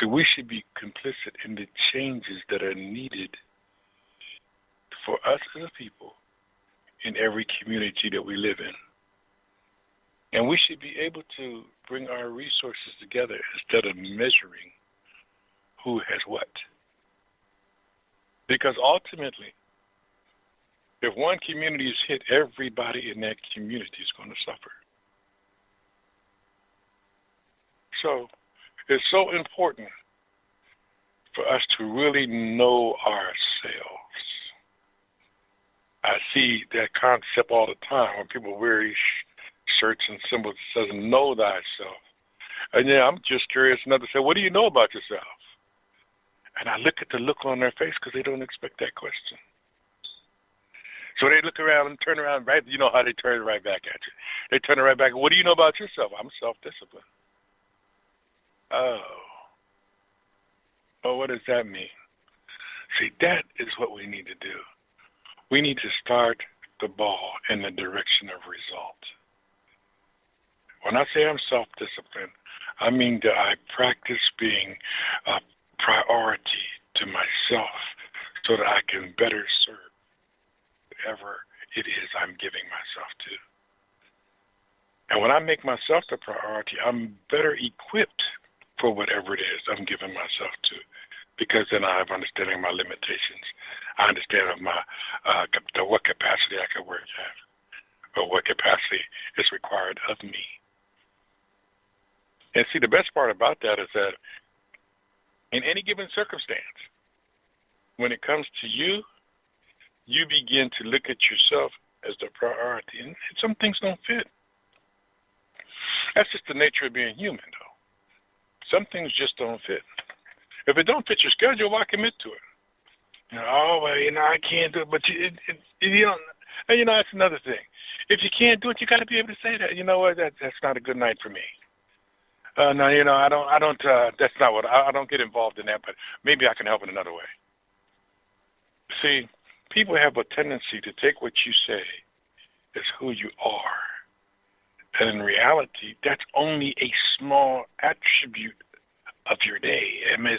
So we should be complicit in the changes that are needed for us as a people in every community that we live in. And we should be able to bring our resources together instead of measuring who has what. Because ultimately, if one community is hit, everybody in that community is going to suffer. So it's so important for us to really know ourselves. I see that concept all the time when people wear shirts and symbols that says, know thyself. And I'm just curious enough to say, what do you know about yourself? And I look at the look on their face because they don't expect that question. So they look around and turn around, right? You know how they turn right back at you. They turn it right back. What do you know about yourself? I'm self-disciplined. Oh, what does that mean? See, that is what we need to do. We need to start the ball in the direction of result. When I say I'm self-disciplined, I mean that I practice being a priority to myself so that I can better serve whatever it is I'm giving myself to. And when I make myself the priority, I'm better equipped for whatever it is I'm giving myself to, because then I have understanding of my limitations. I understand of my what capacity I can work at, or what capacity is required of me. And see, the best part about that is that in any given circumstance, when it comes to you, you begin to look at yourself as the priority. And some things don't fit. That's just the nature of being human, though. Some things just don't fit. If it don't fit your schedule, why commit to it? I can't do it. But you don't. And that's another thing. If you can't do it, you got to be able to say that. You know what? That's not a good night for me. I don't. That's not what I don't get involved in that. But maybe I can help in another way. See, people have a tendency to take what you say as who you are, and in reality, that's only a small attribute of your day. It may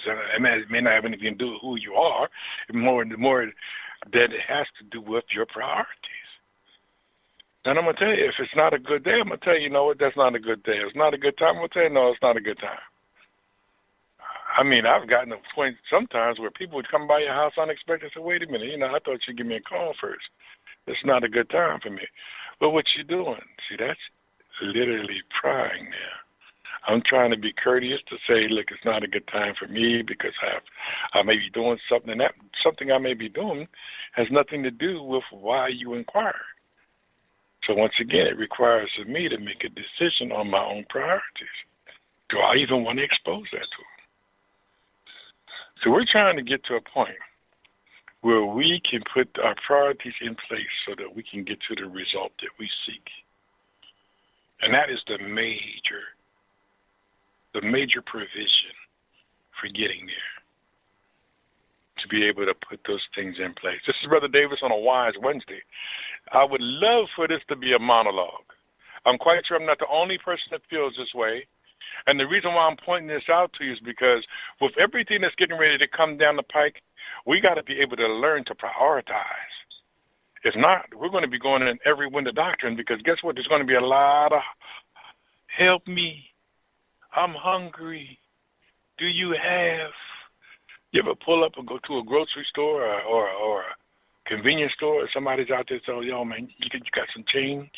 not have anything to do with who you are. More that it has to do with your priorities. And I'm going to tell you, if it's not a good day, I'm going to tell you, that's not a good day. It's not a good time. I'm going to tell you, no, it's not a good time. I mean, I've gotten to a point sometimes where people would come by your house unexpected and say, wait a minute, I thought you'd give me a call first. It's not a good time for me. But what you doing? See, that's literally prying there. I'm trying to be courteous to say, look, it's not a good time for me because I may be doing something, and that something I may be doing has nothing to do with why you inquired. So once again, it requires of me to make a decision on my own priorities. Do I even want to expose that to them? So we're trying to get to a point where we can put our priorities in place so that we can get to the result that we seek. And that is the major provision for getting there, to be able to put those things in place. This is Brother Davis on a Wise Wednesday. I would love for this to be a monologue. I'm quite sure I'm not the only person that feels this way. And the reason why I'm pointing this out to you is because with everything that's getting ready to come down the pike, we got to be able to learn to prioritize. If not, we're going to be going in every wind of doctrine, because guess what? There's going to be a lot of help me. I'm hungry. Do you have? You ever pull up and go to a grocery store or a convenience store, and somebody's out there saying, yo, man, you got some change?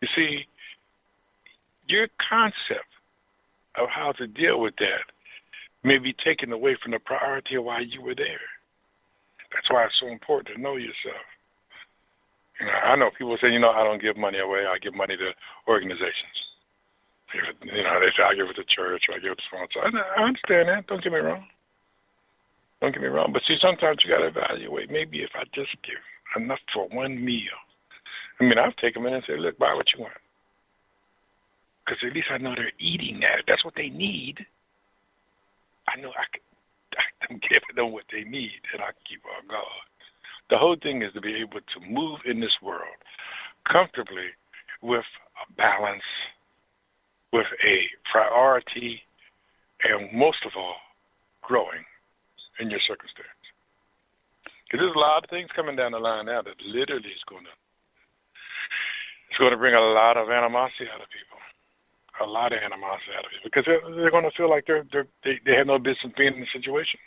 You see, your concept of how to deal with that may be taken away from the priority of why you were there. That's why it's so important to know yourself. I know people say, I don't give money away. I give money to organizations. They say, I give it to church or I give it to sponsor. I understand that. Don't get me wrong. Don't get me wrong. But see, sometimes you got to evaluate. Maybe if I just give enough for one meal. I mean, I've taken them in and said, look, buy what you want. Because at least I know they're eating that. If that's what they need, I know I can give them what they need, and I keep on going. The whole thing is to be able to move in this world comfortably with a balance, with a priority, and most of all, growing in your circumstance. Because there's a lot of things coming down the line now that literally is going to bring a lot of animosity out of people. A lot of animosity out of people. Because they're going to feel like they have no business being in the situation.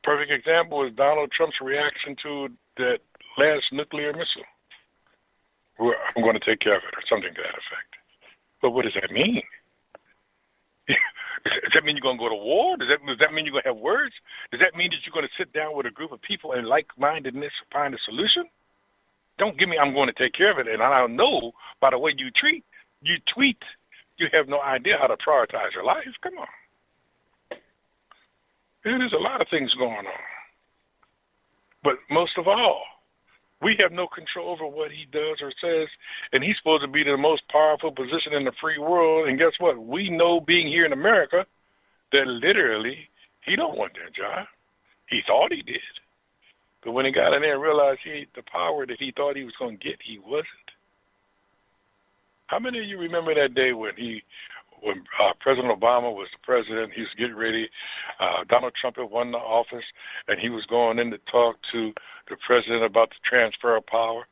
Perfect example is Donald Trump's reaction to that last nuclear missile. I'm going to take care of it, or something to that effect. But what does that mean? Does that mean you're going to go to war? Does that mean you're going to have words? Does that mean that you're going to sit down with a group of people in like-mindedness to find a solution? Don't give me, I'm going to take care of it, and I don't know by the way you tweet, you have no idea how to prioritize your life. Come on. There's a lot of things going on. But most of all, we have no control over what he does or says, and he's supposed to be the most powerful position in the free world. And guess what? We know, being here in America, that literally he don't want that job. He thought he did. But when he got in there and realized the power that he thought he was going to get, he wasn't. How many of you remember that day when President Obama was the president, he was getting ready, Donald Trump had won the office, and he was going in to talk to the president about the transfer of power?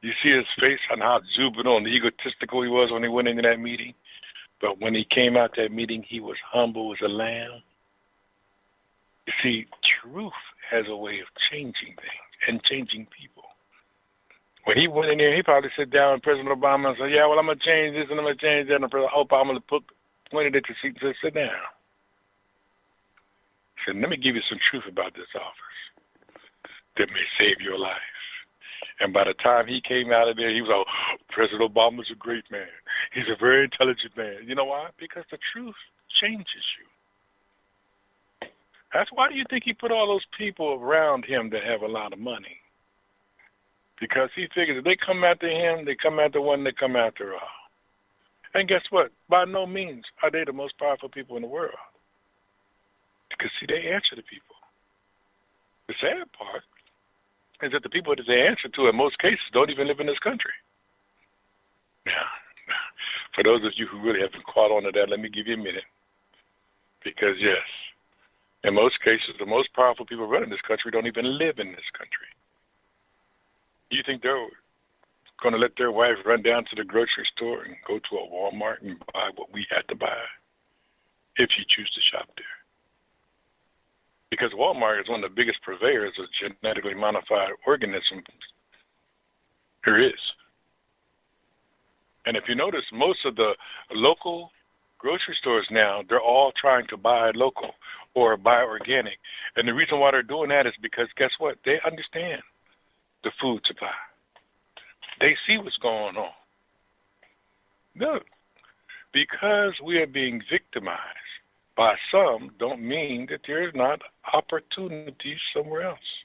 You see his face and how jubilant and egotistical he was when he went into that meeting. But when he came out that meeting, he was humble as a lamb. You see, truth has a way of changing things and changing people. When he went in there, he probably sat down with President Obama and said, yeah, well, I'm going to change this and I'm going to change that. And President Obama pointed at your seat and said, sit down. He said, let me give you some truth about this office that may save your life. And by the time he came out of there, he was like, President Obama's a great man. He's a very intelligent man. You know why? Because the truth changes you. That's why do you think he put all those people around him that have a lot of money? Because he figures if they come after him, they come after one, they come after all. And guess what? By no means are they the most powerful people in the world. Because, see, they answer to people. The sad part is that the people that they answer to in most cases don't even live in this country. Now, for those of you who really haven't caught on to that, let me give you a minute. Because, yes, in most cases, the most powerful people running this country don't even live in this country. You think they're going to let their wife run down to the grocery store and go to a Walmart and buy what we had to buy if you choose to shop there? Because Walmart is one of the biggest purveyors of genetically modified organisms there is. And if you notice, most of the local grocery stores now, they're all trying to buy local or buy organic. And the reason why they're doing that is because, guess what? They understand the food supply. They see what's going on. Look, because we are being victimized by some don't mean that there's not opportunities somewhere else.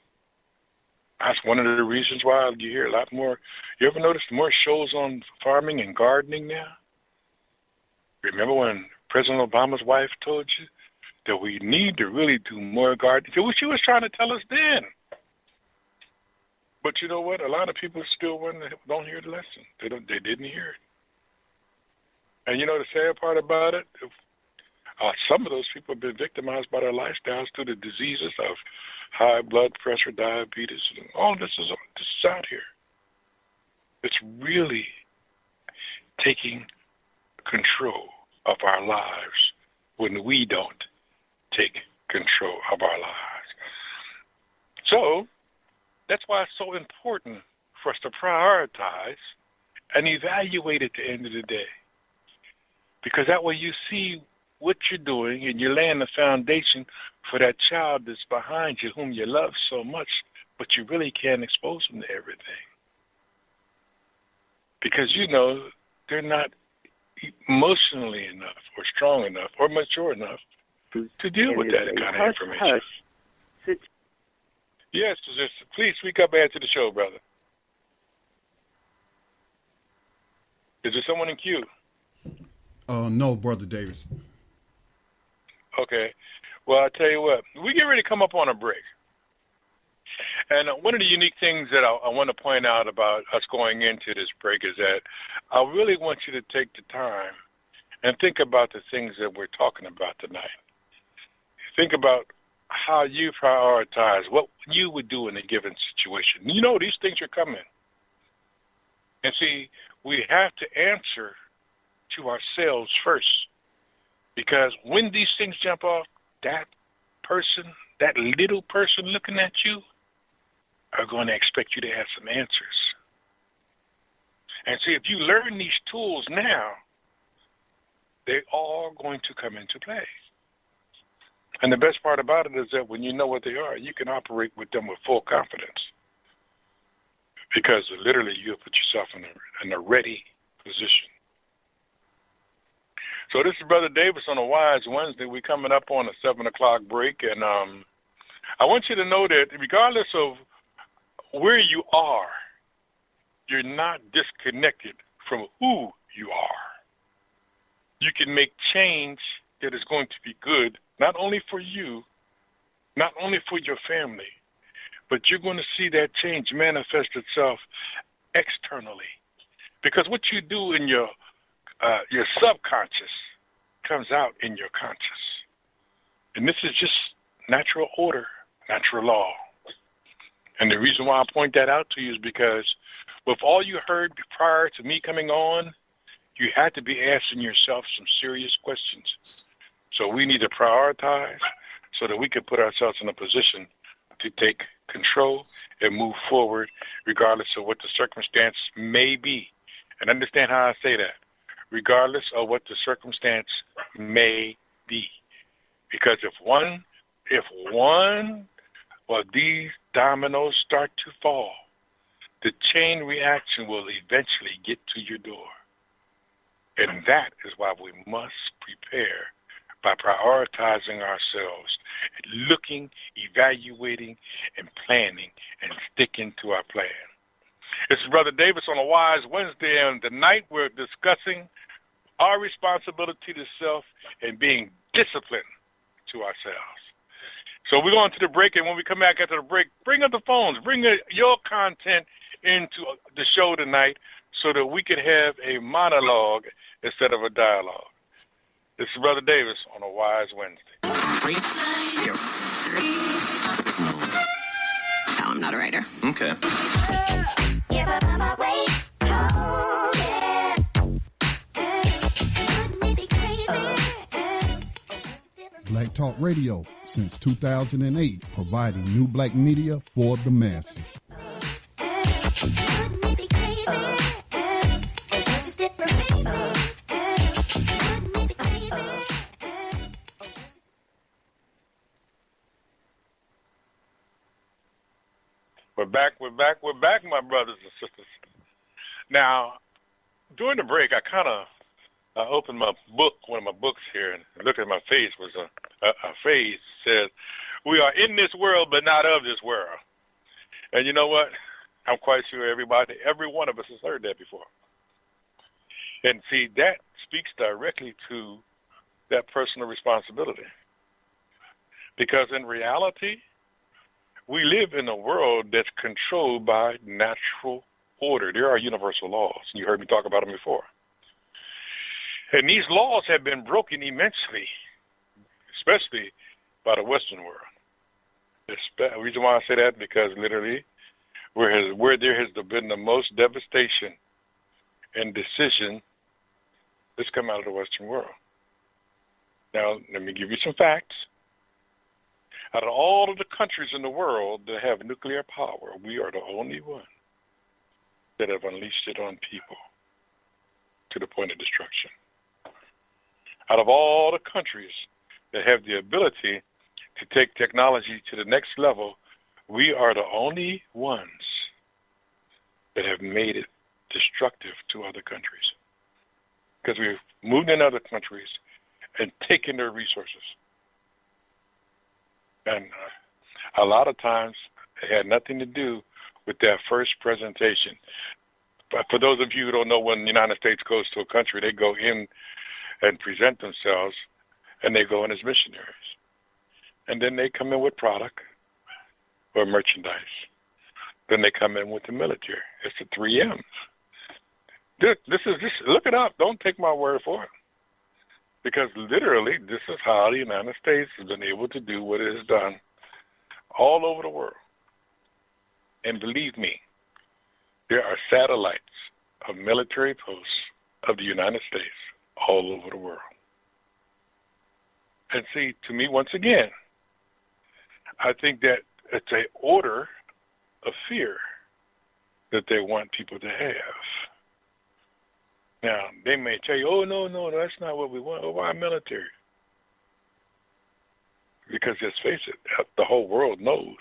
That's one of the reasons why you hear a lot more. You ever notice more shows on farming and gardening now? Remember when President Obama's wife told you that we need to really do more gardening? That's what she was trying to tell us then. But you know what? A lot of people still don't hear the lesson. They didn't hear it. And you know the sad part about it? Some of those people have been victimized by their lifestyles through the diseases of high blood pressure, diabetes, and all this is out here. It's really taking control of our lives when we don't take control of our lives. So that's why it's so important for us to prioritize and evaluate at the end of the day. Because that way you see what you're doing and you're laying the foundation for that child that's behind you whom you love so much, but you really can't expose them to everything. Because you know they're not emotionally enough or strong enough or mature enough to deal with that kind of information. Yes, please speak up and answer the show, brother. Is there someone in queue? No, Brother Davis. Okay. Well, I'll tell you what. We get ready to come up on a break. And one of the unique things that I want to point out about us going into this break is that I really want you to take the time and think about the things that we're talking about tonight. Think about how you prioritize, what you would do in a given situation. You know these things are coming. And see, we have to answer to ourselves first. Because when these things jump off, that person, that little person looking at you, are going to expect you to have some answers. And see, if you learn these tools now, they're all going to come into play. And the best part about it is that when you know what they are, you can operate with them with full confidence. Because literally you'll put yourself in a ready position. So this is Brother Davis on a Wise Wednesday. We're coming up on a 7 o'clock break. And I want you to know that regardless of where you are, you're not disconnected from who you are. You can make change that is going to be good, not only for you, not only for your family, but you're going to see that change manifest itself externally. Because what you do in your subconscious comes out in your conscious. And this is just natural order, natural law. And the reason why I point that out to you is because with all you heard prior to me coming on, you had to be asking yourself some serious questions. So we need to prioritize so that we can put ourselves in a position to take control and move forward regardless of what the circumstance may be. And understand how I say that. Regardless of what the circumstance may be. Because if one of these dominoes start to fall, the chain reaction will eventually get to your door. And that is why we must prepare by prioritizing ourselves, looking, evaluating, and planning, and sticking to our plan. This is Brother Davis on a Wise Wednesday, and tonight we're discussing our responsibility to self and being disciplined to ourselves. So we're going to the break, and when we come back after the break, bring up the phones, bring your content into the show tonight so that we can have a monologue instead of a dialogue. This is Brother Davis on a Wise Wednesday. No, I'm not a writer. Okay. Black Talk Radio since 2008, providing new black media for the masses. We're back, my brothers and sisters. Now, during the break, I opened my book, one of my books here, and looked at my face was a phrase that says, "We are in this world, but not of this world." And you know what? I'm quite sure every one of us has heard that before. And see, that speaks directly to that personal responsibility. Because in reality, we live in a world that's controlled by natural order. There are universal laws. You heard me talk about them before. And these laws have been broken immensely, especially by the Western world. The reason why I say that, because literally, where there has been the most devastation and decision, that's come out of the Western world. Now, let me give you some facts. Out of all of the countries in the world that have nuclear power, we are the only one that have unleashed it on people to the point of destruction. Out of all the countries that have the ability to take technology to the next level, we are the only ones that have made it destructive to other countries. Because we've moved in other countries and taken their resources. And a lot of times it had nothing to do with that first presentation. But for those of you who don't know, when the United States goes to a country, they go in and present themselves, and they go in as missionaries. And then they come in with product or merchandise. Then they come in with the military. It's the 3 M's. This is just, look it up. Don't take my word for it. Because literally, this is how the United States has been able to do what it has done all over the world. And believe me, there are satellites of military posts of the United States all over the world. And see, to me, once again, I think that it's an order of fear that they want people to have. Now, they may tell you, oh, no, that's not what we want. Oh, why military? Because let's face it, the whole world knows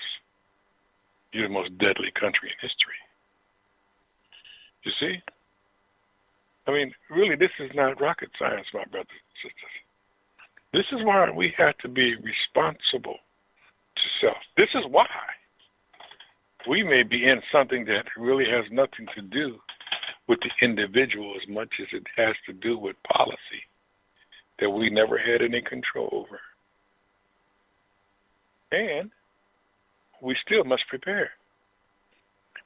you're the most deadly country in history. You see? I mean, really, this is not rocket science, my brothers and sisters. This is why we have to be responsible to self. This is why we may be in something that really has nothing to do with the individual as much as it has to do with policy that we never had any control over. And we still must prepare.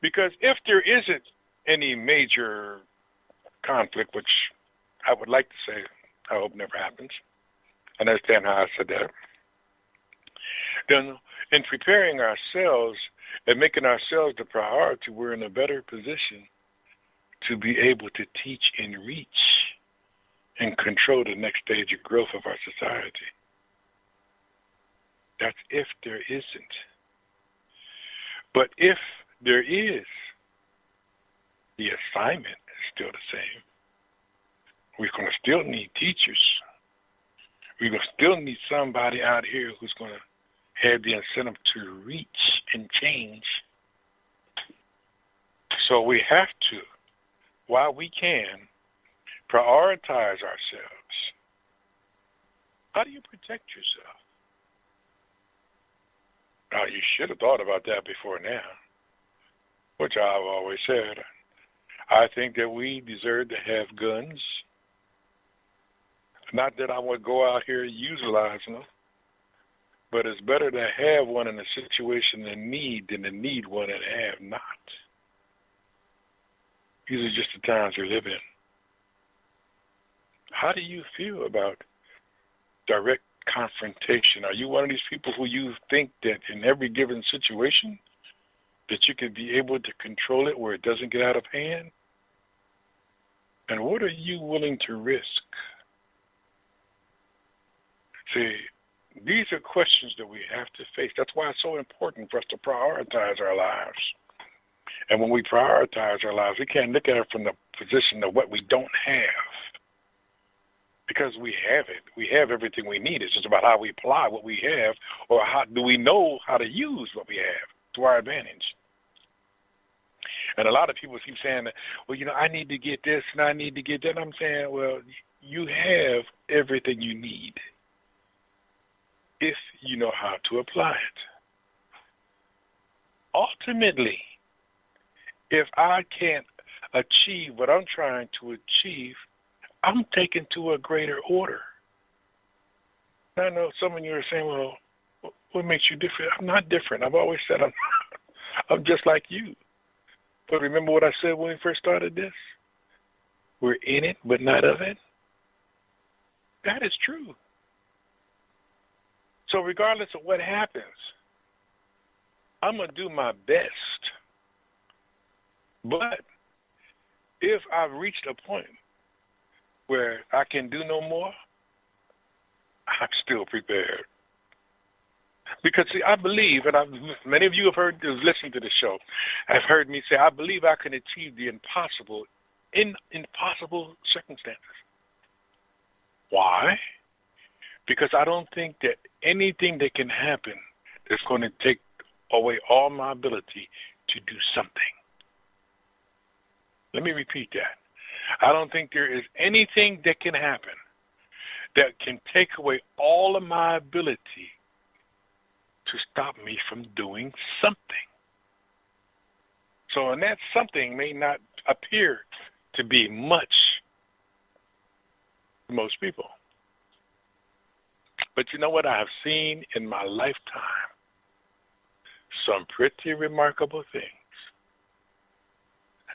Because if there isn't any major conflict, which I would like to say I hope never happens, I understand how I said that, then in preparing ourselves and making ourselves the priority, we're in a better position to be able to teach and reach and control the next stage of growth of our society. That's if there isn't. But if there is, the assignment is still the same. We're going to still need teachers. We're going to still need somebody out here who's going to have the incentive to reach and change. So we have to, while we can, prioritize ourselves. How do you protect yourself? Now, you should have thought about that before now, which I've always said. I think that we deserve to have guns. Not that I would go out here utilizing them, but it's better to have one in a situation in need than to need one and have not. These are just the times we live in. How do you feel about direct confrontation? Are you one of these people who you think that in every given situation that you can be able to control it where it doesn't get out of hand? And what are you willing to risk? See, these are questions that we have to face. That's why it's so important for us to prioritize our lives. And when we prioritize our lives, we can't look at it from the position of what we don't have. Because we have it. We have everything we need. It's just about how we apply what we have, or how do we know how to use what we have to our advantage. And a lot of people keep saying, well, I need to get this and I need to get that. And I'm saying, well, you have everything you need if you know how to apply it. Ultimately, if I can't achieve what I'm trying to achieve, I'm taken to a greater order. I know some of you are saying, well, what makes you different? I'm not different. I've always said I'm just like you. But remember what I said when we first started this? We're in it, but not of it. That is true. So regardless of what happens, I'm going to do my best. But if I've reached a point where I can do no more, I'm still prepared. Because, see, I believe, and many of you have listened to the show, have heard me say, I believe I can achieve the impossible in impossible circumstances. Why? Because I don't think that anything that can happen is going to take away all my ability to do something. Let me repeat that. I don't think there is anything that can happen that can take away all of my ability to stop me from doing something. So, and that something may not appear to be much to most people. But you know what? I have seen in my lifetime some pretty remarkable things.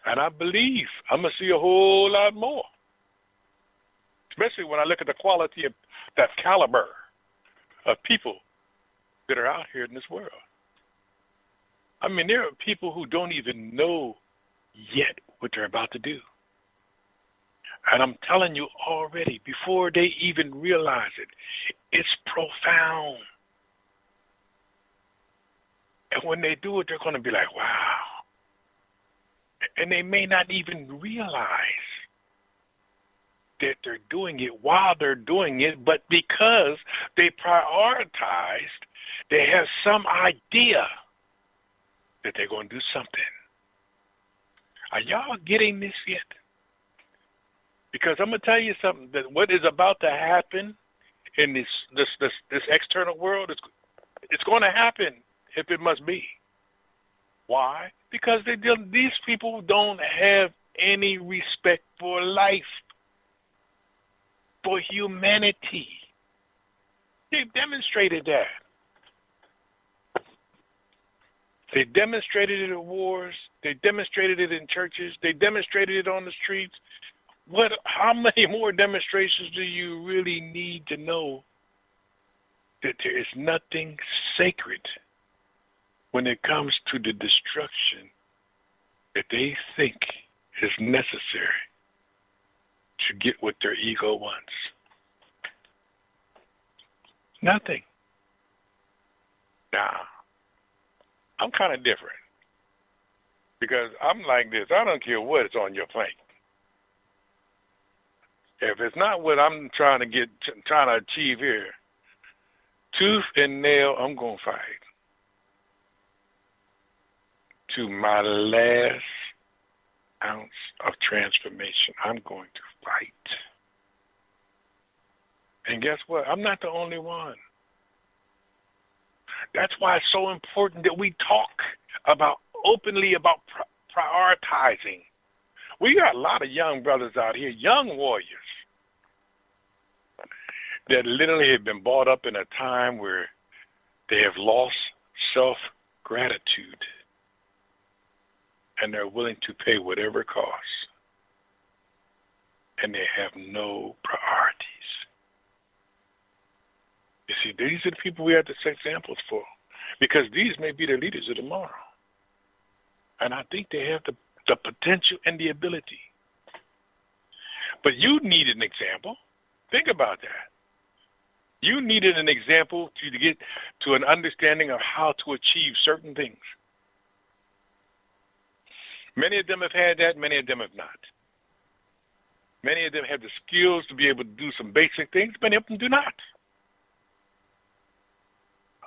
And I believe I'm going to see a whole lot more, especially when I look at the quality of that caliber of people that are out here in this world. I mean, there are people who don't even know yet what they're about to do. And I'm telling you already, before they even realize it, it's profound. And when they do it, they're going to be like, wow. And they may not even realize that they're doing it while they're doing it, but because they prioritized, they have some idea that they're going to do something. Are y'all getting this yet? Because I'm going to tell you something, that what is about to happen in this external world, it's going to happen if it must be. Why? Because these people don't have any respect for life, for humanity. They've demonstrated that. They demonstrated it at wars. They demonstrated it in churches. They demonstrated it on the streets. How many more demonstrations do you really need to know that there is nothing sacred when it comes to the destruction that they think is necessary to get what their ego wants? Nothing. Now, I'm kind of different because I'm like this. I don't care what's on your plate. If it's not what I'm trying to achieve here, tooth and nail, I'm going to fight. To my last ounce of transformation, I'm going to fight. And guess what? I'm not the only one. That's why it's so important that we talk openly about prioritizing. We got a lot of young brothers out here, young warriors, that literally have been brought up in a time where they have lost self-gratitude and they're willing to pay whatever costs, and they have no priorities. You see, these are the people we have to set examples for, because these may be the leaders of tomorrow. And I think they have the potential and the ability. But you needed an example. Think about that. You needed an example to get to an understanding of how to achieve certain things. Many of them have had that, many of them have not. Many of them have the skills to be able to do some basic things, many of them do not.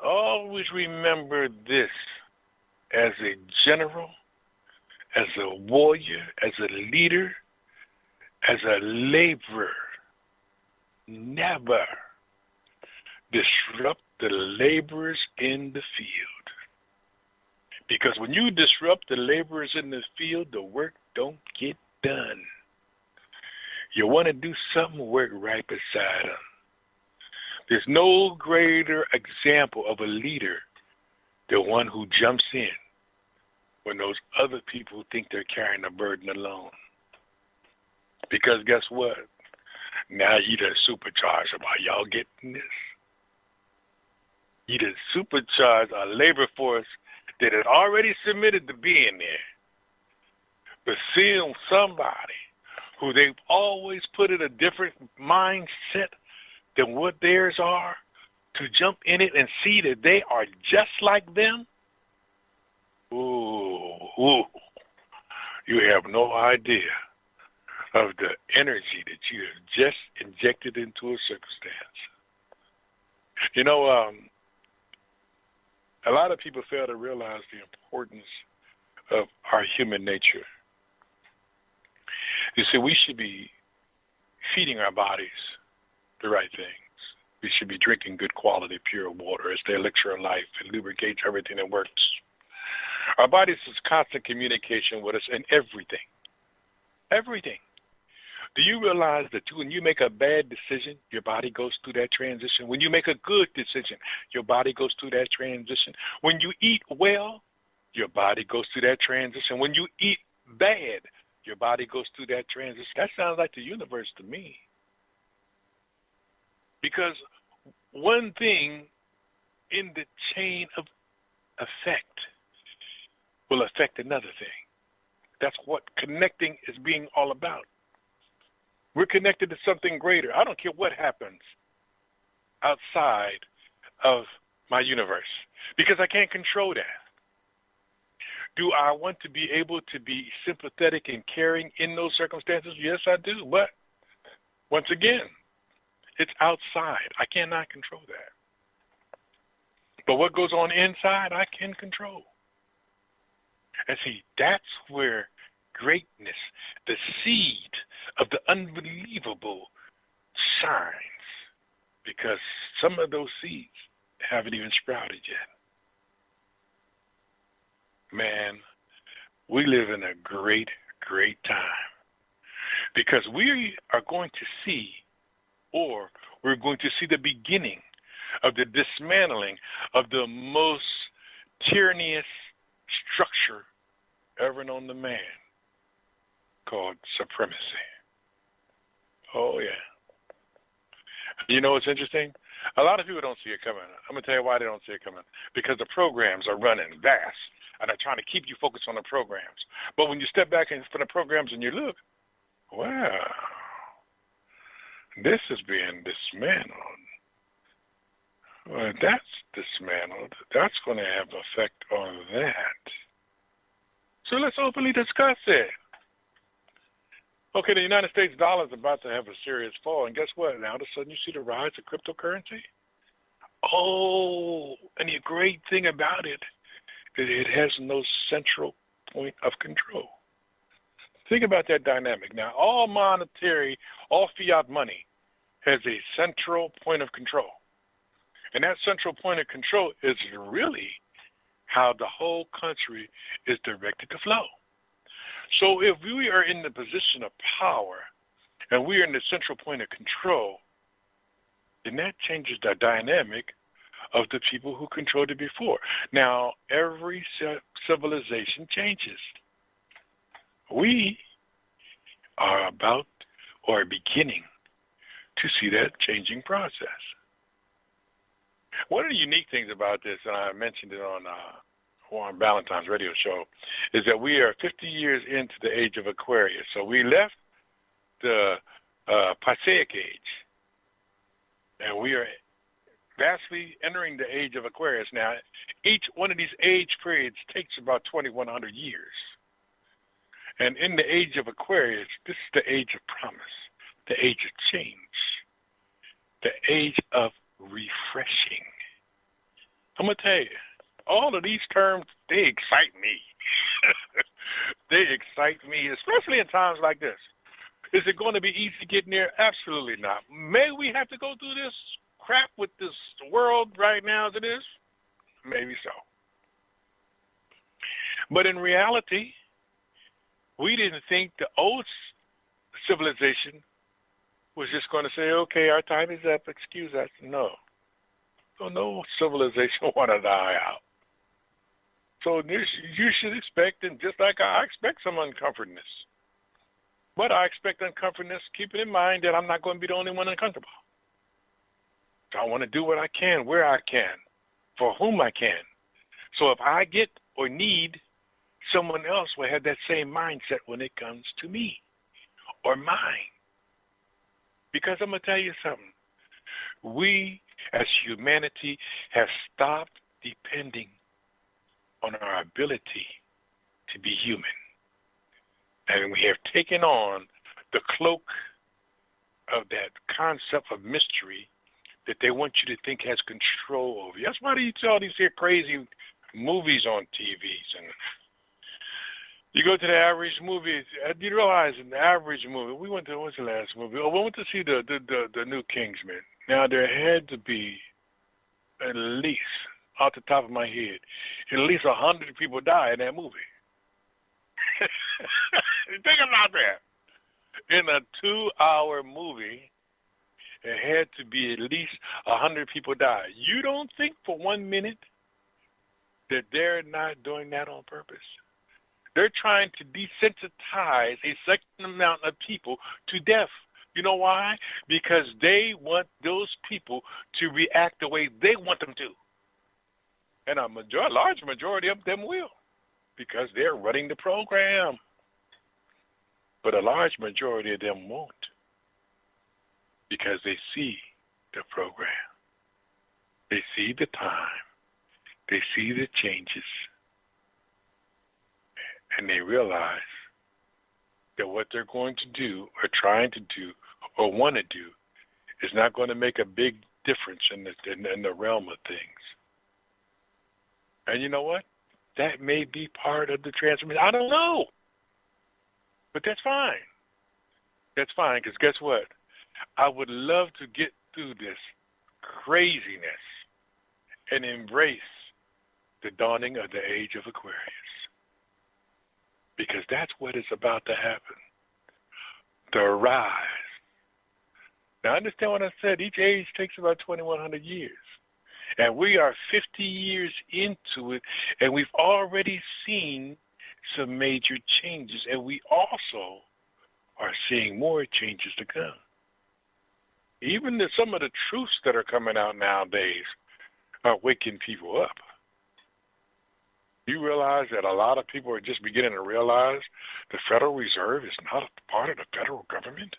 Always remember this: as a general, as a warrior, as a leader, as a laborer, never disrupt the laborers in the field. Because when you disrupt the laborers in the field, the work don't get done. You want to do something, work right beside them. There's no greater example of a leader than one who jumps in when those other people think they're carrying the burden alone. Because guess what? Now you done supercharged them. Are y'all getting this? You done supercharged a labor force that had already submitted to being there. But seeing somebody who they've always put in a different mindset than what theirs are, to jump in it and see that they are just like them, ooh, you have no idea of the energy that you have just injected into a circumstance. You know, a lot of people fail to realize the importance of our human nature. You see, we should be feeding our bodies the right things. We should be drinking good quality, pure water. It's the elixir of life. It lubricates everything that works. Our bodies is constant communication with us in everything. Everything. Do you realize that when you make a bad decision, your body goes through that transition? When you make a good decision, your body goes through that transition. When you eat well, your body goes through that transition. When you eat bad, your body goes through that transition. That sounds like the universe to me. Because one thing in the chain of effect will affect another thing. That's what connecting is being all about. We're connected to something greater. I don't care what happens outside of my universe because I can't control that. Do I want to be able to be sympathetic and caring in those circumstances? Yes, I do. But once again, it's outside. I cannot control that. But what goes on inside, I can control. And see, that's where greatness, the seed of the unbelievable, shines. Because some of those seeds haven't even sprouted yet. Man, we live in a great, great time. Because we are going to see, or we're going to see the beginning of the dismantling of the most tyrannous structure ever known to man, called supremacy. Oh, yeah. You know what's interesting? A lot of people don't see it coming. I'm going to tell you why they don't see it coming. Because the programs are running vast, and they're trying to keep you focused on the programs. But when you step back from the programs and you look, wow, this is being dismantled. Well, that's dismantled. That's going to have effect on that. So let's openly discuss it. Okay, the United States dollar is about to have a serious fall, and guess what? Now, all of a sudden, you see the rise of cryptocurrency? Oh, and the great thing about it is it has no central point of control. Think about that dynamic. Now, all monetary, all fiat money has a central point of control. And that central point of control is really how the whole country is directed to flow. So if we are in the position of power and we are in the central point of control, then that changes the dynamic of the people who controlled it before. Now, every civilization changes. We are about or beginning to see that changing process. One of the unique things about this, and I mentioned it on Valentine's Radio Show, is that we are 50 years into the age of Aquarius. So we left the Passaic age, and we are vastly entering the age of Aquarius. Now, each one of these age periods takes about 2,100 years. And in the age of Aquarius, this is the age of promise, the age of change, the age of refreshing. I'm going to tell you, all of these terms, they excite me. They excite me, especially in times like this. Is it going to be easy getting there? Absolutely not. May we have to go through this crap with this world right now as it is? Maybe so. But in reality, we didn't think the old civilization was just going to say, okay, our time is up, excuse us. No. So no civilization want to die out. So you should expect, and just like I expect some uncomfortness. But I expect uncomfortness, keeping in mind that I'm not going to be the only one uncomfortable. So I want to do what I can, where I can, for whom I can. So if I get or need, someone else will have that same mindset when it comes to me or mine. Because I'm going to tell you something. We, as humanity, have stopped depending on our ability to be human. And we have taken on the cloak of that concept of mystery that they want you to think has control over you. That's why you see all these here crazy movies on TVs. And you go to the average movie, you realize in the average movie, we went to, what's the last movie? Oh, we went to see the new Kingsman. Now, there had to be at least, off the top of my head, at least 100 people die in that movie. Think about that. In a 2-hour movie, it had to be at least 100 people die. You don't think for 1 minute that they're not doing that on purpose? They're trying to desensitize a certain amount of people to death. You know why? Because they want those people to react the way they want them to. And a large majority of them will, because they're running the program. But a large majority of them won't, because they see the program. They see the time. They see the changes. And they realize that what they're going to do or trying to do or want to do is not going to make a big difference in the realm of things. And you know what? That may be part of the transformation. I don't know. But that's fine. That's fine, because guess what? I would love to get through this craziness and embrace the dawning of the age of Aquarius. Because that's what is about to happen. The rise. Now, understand what I said. Each age takes about 2,100 years. And we are 50 years into it, and we've already seen some major changes. And we also are seeing more changes to come. Even some of the truths that are coming out nowadays are waking people up. You realize that a lot of people are just beginning to realize the Federal Reserve is not a part of the federal government.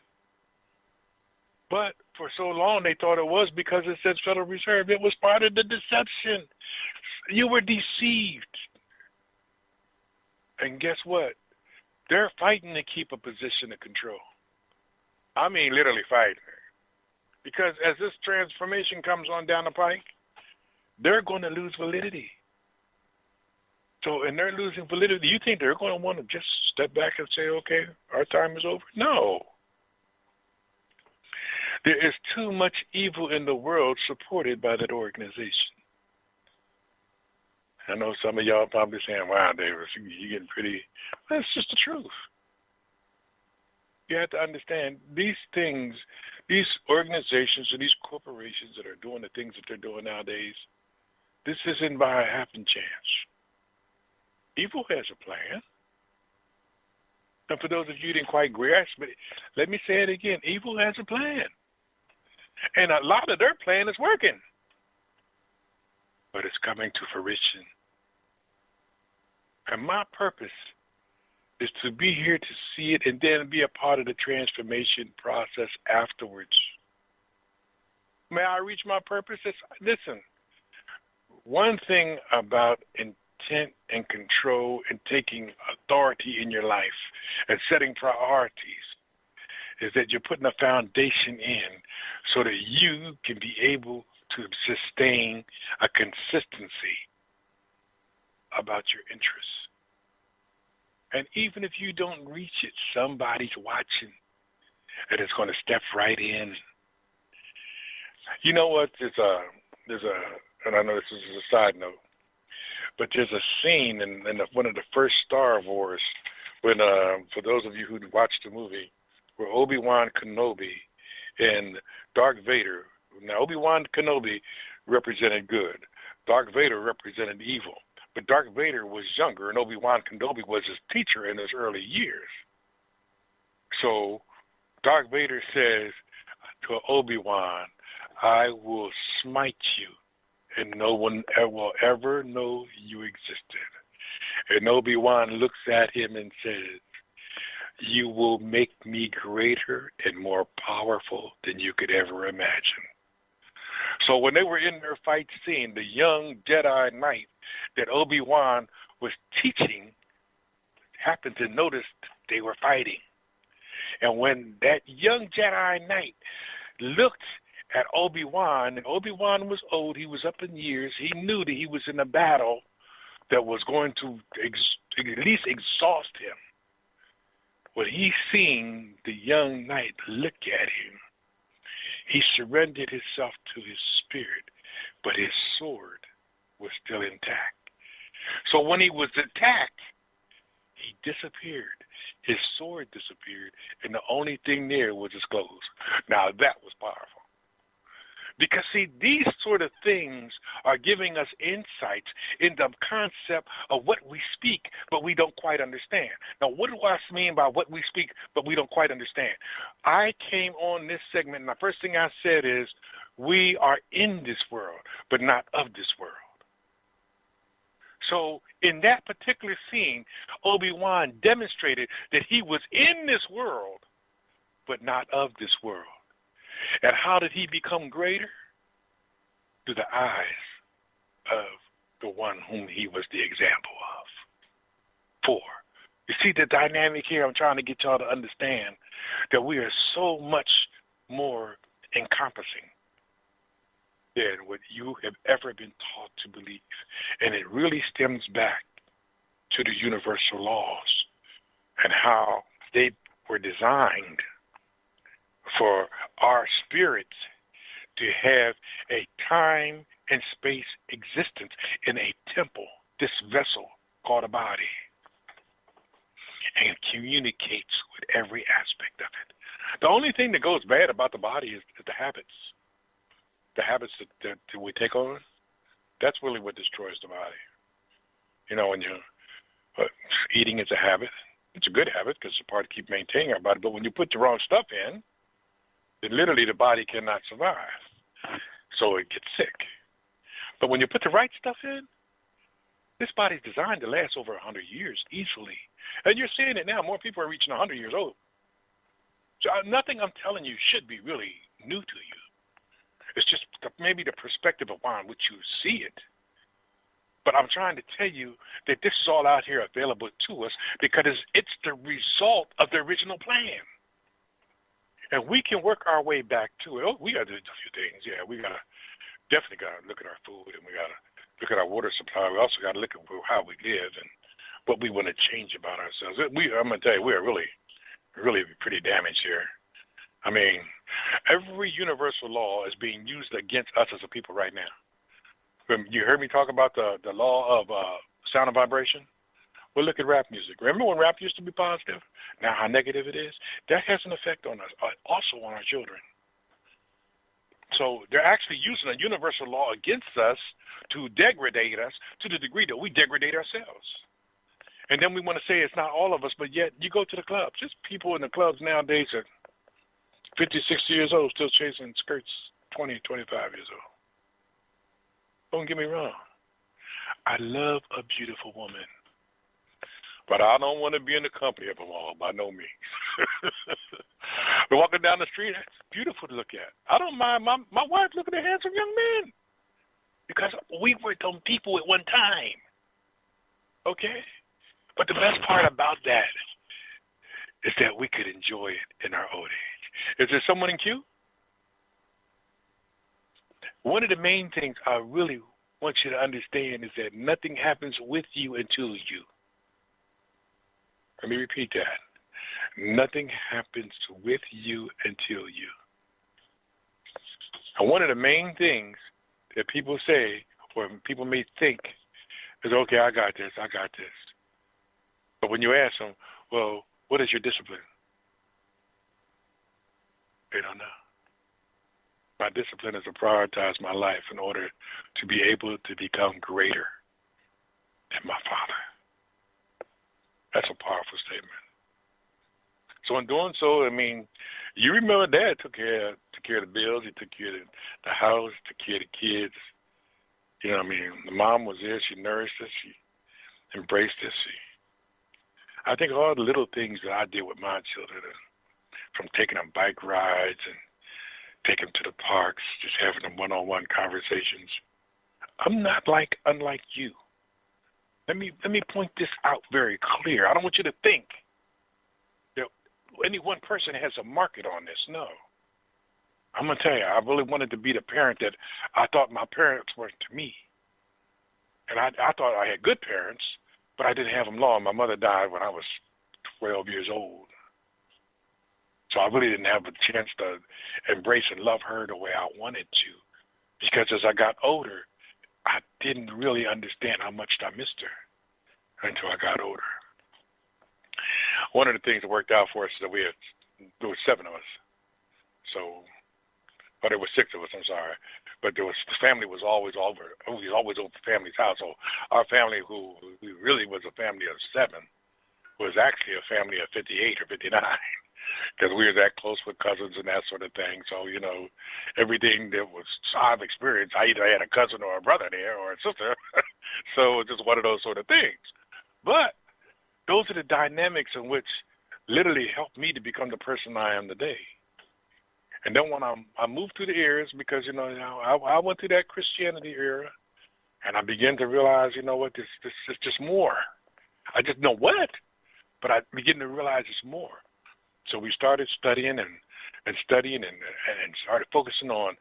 But for so long they thought it was because it said Federal Reserve. It was part of the deception. You were deceived. And guess what? They're fighting to keep a position of control. I mean literally fighting. Because as this transformation comes on down the pike, they're going to lose validity. So, and they're losing validity. You think they're going to want to just step back and say, okay, our time is over? No. There is too much evil in the world supported by that organization. I know some of y'all probably saying, wow, Davis, you're getting pretty. Well, it's just the truth. You have to understand these things, these organizations and these corporations that are doing the things that they're doing nowadays, this isn't by a happen chance. Evil has a plan. And for those of you who didn't quite grasp it, let me say it again. Evil has a plan. And a lot of their plan is working. But it's coming to fruition. And my purpose is to be here to see it and then be a part of the transformation process afterwards. May I reach my purpose? Listen, one thing about intent and control and taking authority in your life and setting priorities is that you're putting a foundation in so that you can be able to sustain a consistency about your interests. And even if you don't reach it, somebody's watching and it's going to step right in. You know what? There's a, and I know this is a side note, but there's a scene in one of the first Star Wars when, for those of you who watched the movie, where Obi-Wan Kenobi and Darth Vader. Now, Obi-Wan Kenobi represented good. Darth Vader represented evil. But Darth Vader was younger, and Obi-Wan Kenobi was his teacher in his early years. So Darth Vader says to Obi-Wan, I will smite you, and no one will ever know you existed. And Obi-Wan looks at him and says, you will make me greater and more powerful than you could ever imagine. So when they were in their fight scene, the young Jedi Knight that Obi-Wan was teaching happened to notice they were fighting. And when that young Jedi Knight looked at Obi-Wan, and Obi-Wan was old, he was up in years, he knew that he was in a battle that was going to at least exhaust him. When he seen the young knight look at him, He surrendered himself to his spirit, but his sword was still intact. So when he was attacked, he disappeared. His sword disappeared, and the only thing there was his clothes. Now, that was powerful. Because, see, these sort of things are giving us insights in the concept of what we speak, but we don't quite understand. Now, what do I mean by what we speak, but we don't quite understand? I came on this segment, and the first thing I said is, we are in this world, but not of this world. So in that particular scene, Obi-Wan demonstrated that he was in this world, but not of this world. And how did he become greater? Through the eyes of the one whom he was the example of. 4. You see the dynamic here? I'm trying to get y'all to understand that we are so much more encompassing than what you have ever been taught to believe. And it really stems back to the universal laws and how they were designed for our spirits to have a time and space existence in a temple, this vessel called a body, and communicates with every aspect of it. The only thing that goes bad about the body is the habits. The habits that we take on, that's really what destroys the body. You know, when you eating is a habit. It's a good habit because it's a part to keep maintaining our body. But when you put the wrong stuff in, then literally the body cannot survive. So it gets sick. But when you put the right stuff in, this body's designed to last over 100 years easily. And you're seeing it now. More people are reaching 100 years old. So nothing I'm telling you should be really new to you. It's just maybe the perspective upon which you see it. But I'm trying to tell you that this is all out here available to us because it's the result of the original plan. And we can work our way back to it. Oh, we got to do a few things. Yeah, we definitely got to look at our food, and we got to look at our water supply. We also got to look at how we live and what we want to change about ourselves. I'm going to tell you, we are really, really pretty damaged here. I mean, every universal law is being used against us as a people right now. You heard me talk about the law of sound and vibration? Well, look at rap music. Remember when rap used to be positive? Now how negative it is? That has an effect on us, also on our children. So they're actually using a universal law against us to degrade us to the degree that we degrade ourselves. And then we want to say it's not all of us, but yet you go to the clubs. Just people in the clubs nowadays are 50, 60 years old, still chasing skirts, 20, 25 years old. Don't get me wrong. I love a beautiful woman. But I don't want to be in the company of them all, by no means. But walking down the street, it's beautiful to look at. I don't mind my wife looking at handsome young men. Because we were them people at one time. Okay? But the best part about that is that we could enjoy it in our old age. Is there someone in queue? One of the main things I really want you to understand is that nothing happens with you until you. Let me repeat that. Nothing happens with you until you. And one of the main things that people say, or people may think, is, okay, I got this. But when you ask them, well, what is your discipline? They don't know. My discipline is to prioritize my life in order to be able to become greater than my Father. That's a powerful statement. So in doing so, I mean, you remember Dad took care of the bills. He took care of the house, took care of the kids. You know what I mean? The mom was there. She nourished us. She embraced us. I think all the little things that I did with my children, from taking them bike rides and taking them to the parks, just having them one-on-one conversations. I'm not unlike you. Let me point this out very clear. I don't want you to think that any one person has a market on this. No. I'm going to tell you, I really wanted to be the parent that I thought my parents were to me. And I thought I had good parents, but I didn't have them long. My mother died when I was 12 years old. So I really didn't have a chance to embrace and love her the way I wanted to, because as I got older, I didn't really understand how much I missed her until I got older. One of the things that worked out for us is that there were 7 of us. So, but there were 6 of us, I'm sorry. But the family was always over family's house. So our family, who really was a family of 7, was actually a family of 58 or 59. Because we were that close with cousins and that sort of thing. So, everything that was I've experienced, I either had a cousin or a brother there or a sister. So it was just one of those sort of things. But those are the dynamics in which literally helped me to become the person I am today. And then when I moved through the eras, because, I went through that Christianity era, and I began to realize, this is just more. I just know what, but I begin to realize it's more. So we started studying and started focusing on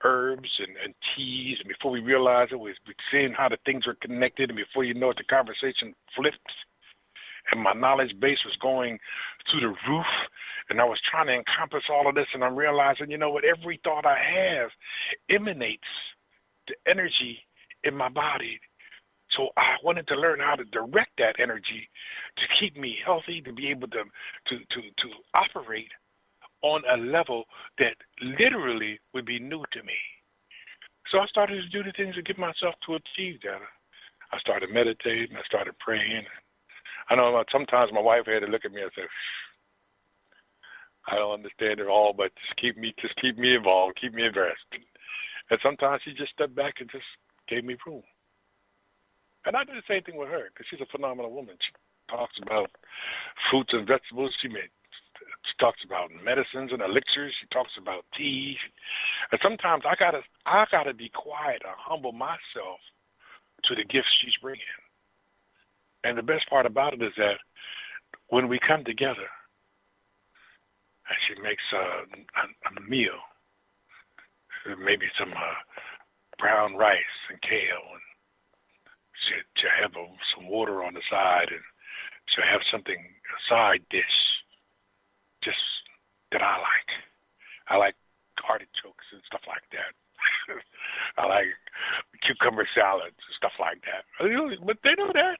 herbs and teas. And before we realized it, we seeing how the things were connected. And before you know it, the conversation flipped. And my knowledge base was going through the roof. And I was trying to encompass all of this. And I'm realizing, what every thought I have emanates the energy in my body. So I wanted to learn how to direct that energy to keep me healthy, to be able to operate on a level that literally would be new to me. So I started to do the things to get myself to achieve that. I started meditating. I started praying. I know sometimes my wife had to look at me and say, I don't understand it all, but just keep me involved, keep me abreast. And sometimes she just stepped back and just gave me room. And I did the same thing with her, because she's a phenomenal woman. She talks about fruits and vegetables. She talks about medicines and elixirs. She talks about teas. And sometimes I gotta be quiet and humble myself to the gifts she's bringing. And the best part about it is that when we come together, and she makes a meal, maybe some brown rice and kale, and she'll have some water on the side, and she'll have something, a side dish, just that I like. I like artichokes and stuff like that. I like cucumber salads and stuff like that. But they know that.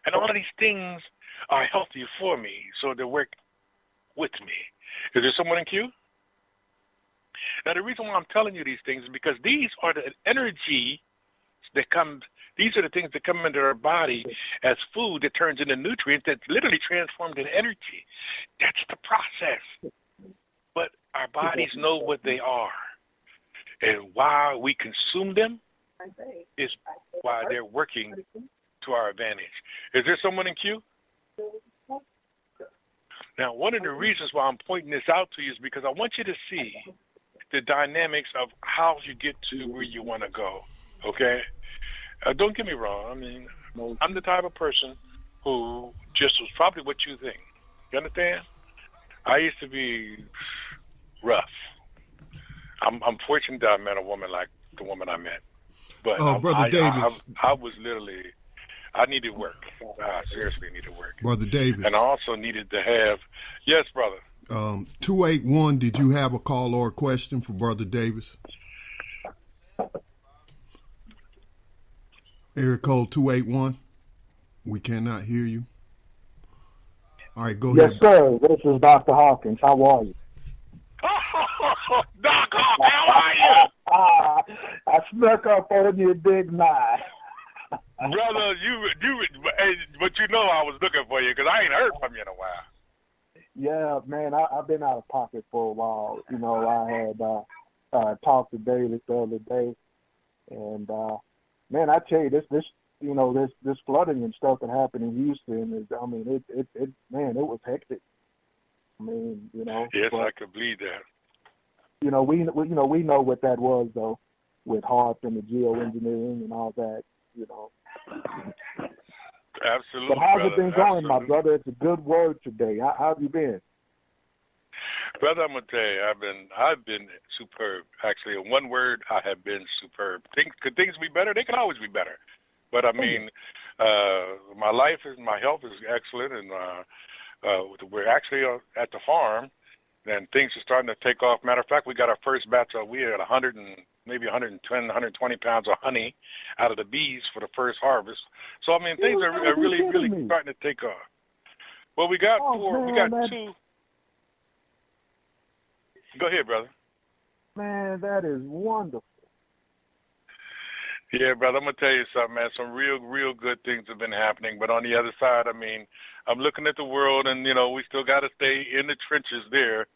And all of these things are healthy for me, so they work with me. Is there someone in queue? Now, the reason why I'm telling you these things is because these are the energy that comes. These are the things that come into our body as food that turns into nutrients that's literally transformed into energy. That's the process. But our bodies know what they are. And why we consume them is why they're working to our advantage. Is there someone in queue? Now, one of the reasons why I'm pointing this out to you is because I want you to see the dynamics of how you get to where you want to go, okay? Don't get me wrong. I mean, I'm the type of person who just was probably what you think. You understand? I used to be rough. I'm fortunate that I met a woman like the woman I met. But Brother Davis. I was literally, I needed work. I seriously needed work. Brother Davis. And I also needed to have, yes, brother. 281, did you have a call or a question for Brother Davis? Area code 281. We cannot hear you. All right, go ahead. Yes, sir. This is Dr. Hawkins. How are you? Doc Hawk, how are you? I snuck up on you, big nine. Brother, but you know I was looking for you because I ain't heard from you in a while. Yeah, man, I've been out of pocket for a while. You know, I had talked to David the other day, and man, I tell you, this flooding and stuff that happened in Houston is, I mean, it was hectic. I mean, you know. Yes, but I could believe that. You know, we know what that was though, with HARP and the geoengineering and all that. You know. Absolutely. But how's brother. it been going, Absolutely. my brother? It's a good word today. How have you been? Brother, I'm gonna tell you, I've been superb. Actually, in one word, I have been superb. Could things be better? They can always be better. But I mean, my health is excellent, and we're actually at the farm, and things are starting to take off. Matter of fact, we got our first batch of, we had 100 and maybe 110, 120 pounds of honey out of the bees for the first harvest. So, I mean, things are really starting to take off. Well, we got two. Go ahead, brother. Man, that is wonderful. Yeah, brother, I'm going to tell you something, man. Some real good things have been happening. But on the other side, I mean, I'm looking at the world, and, we still got to stay in the trenches there.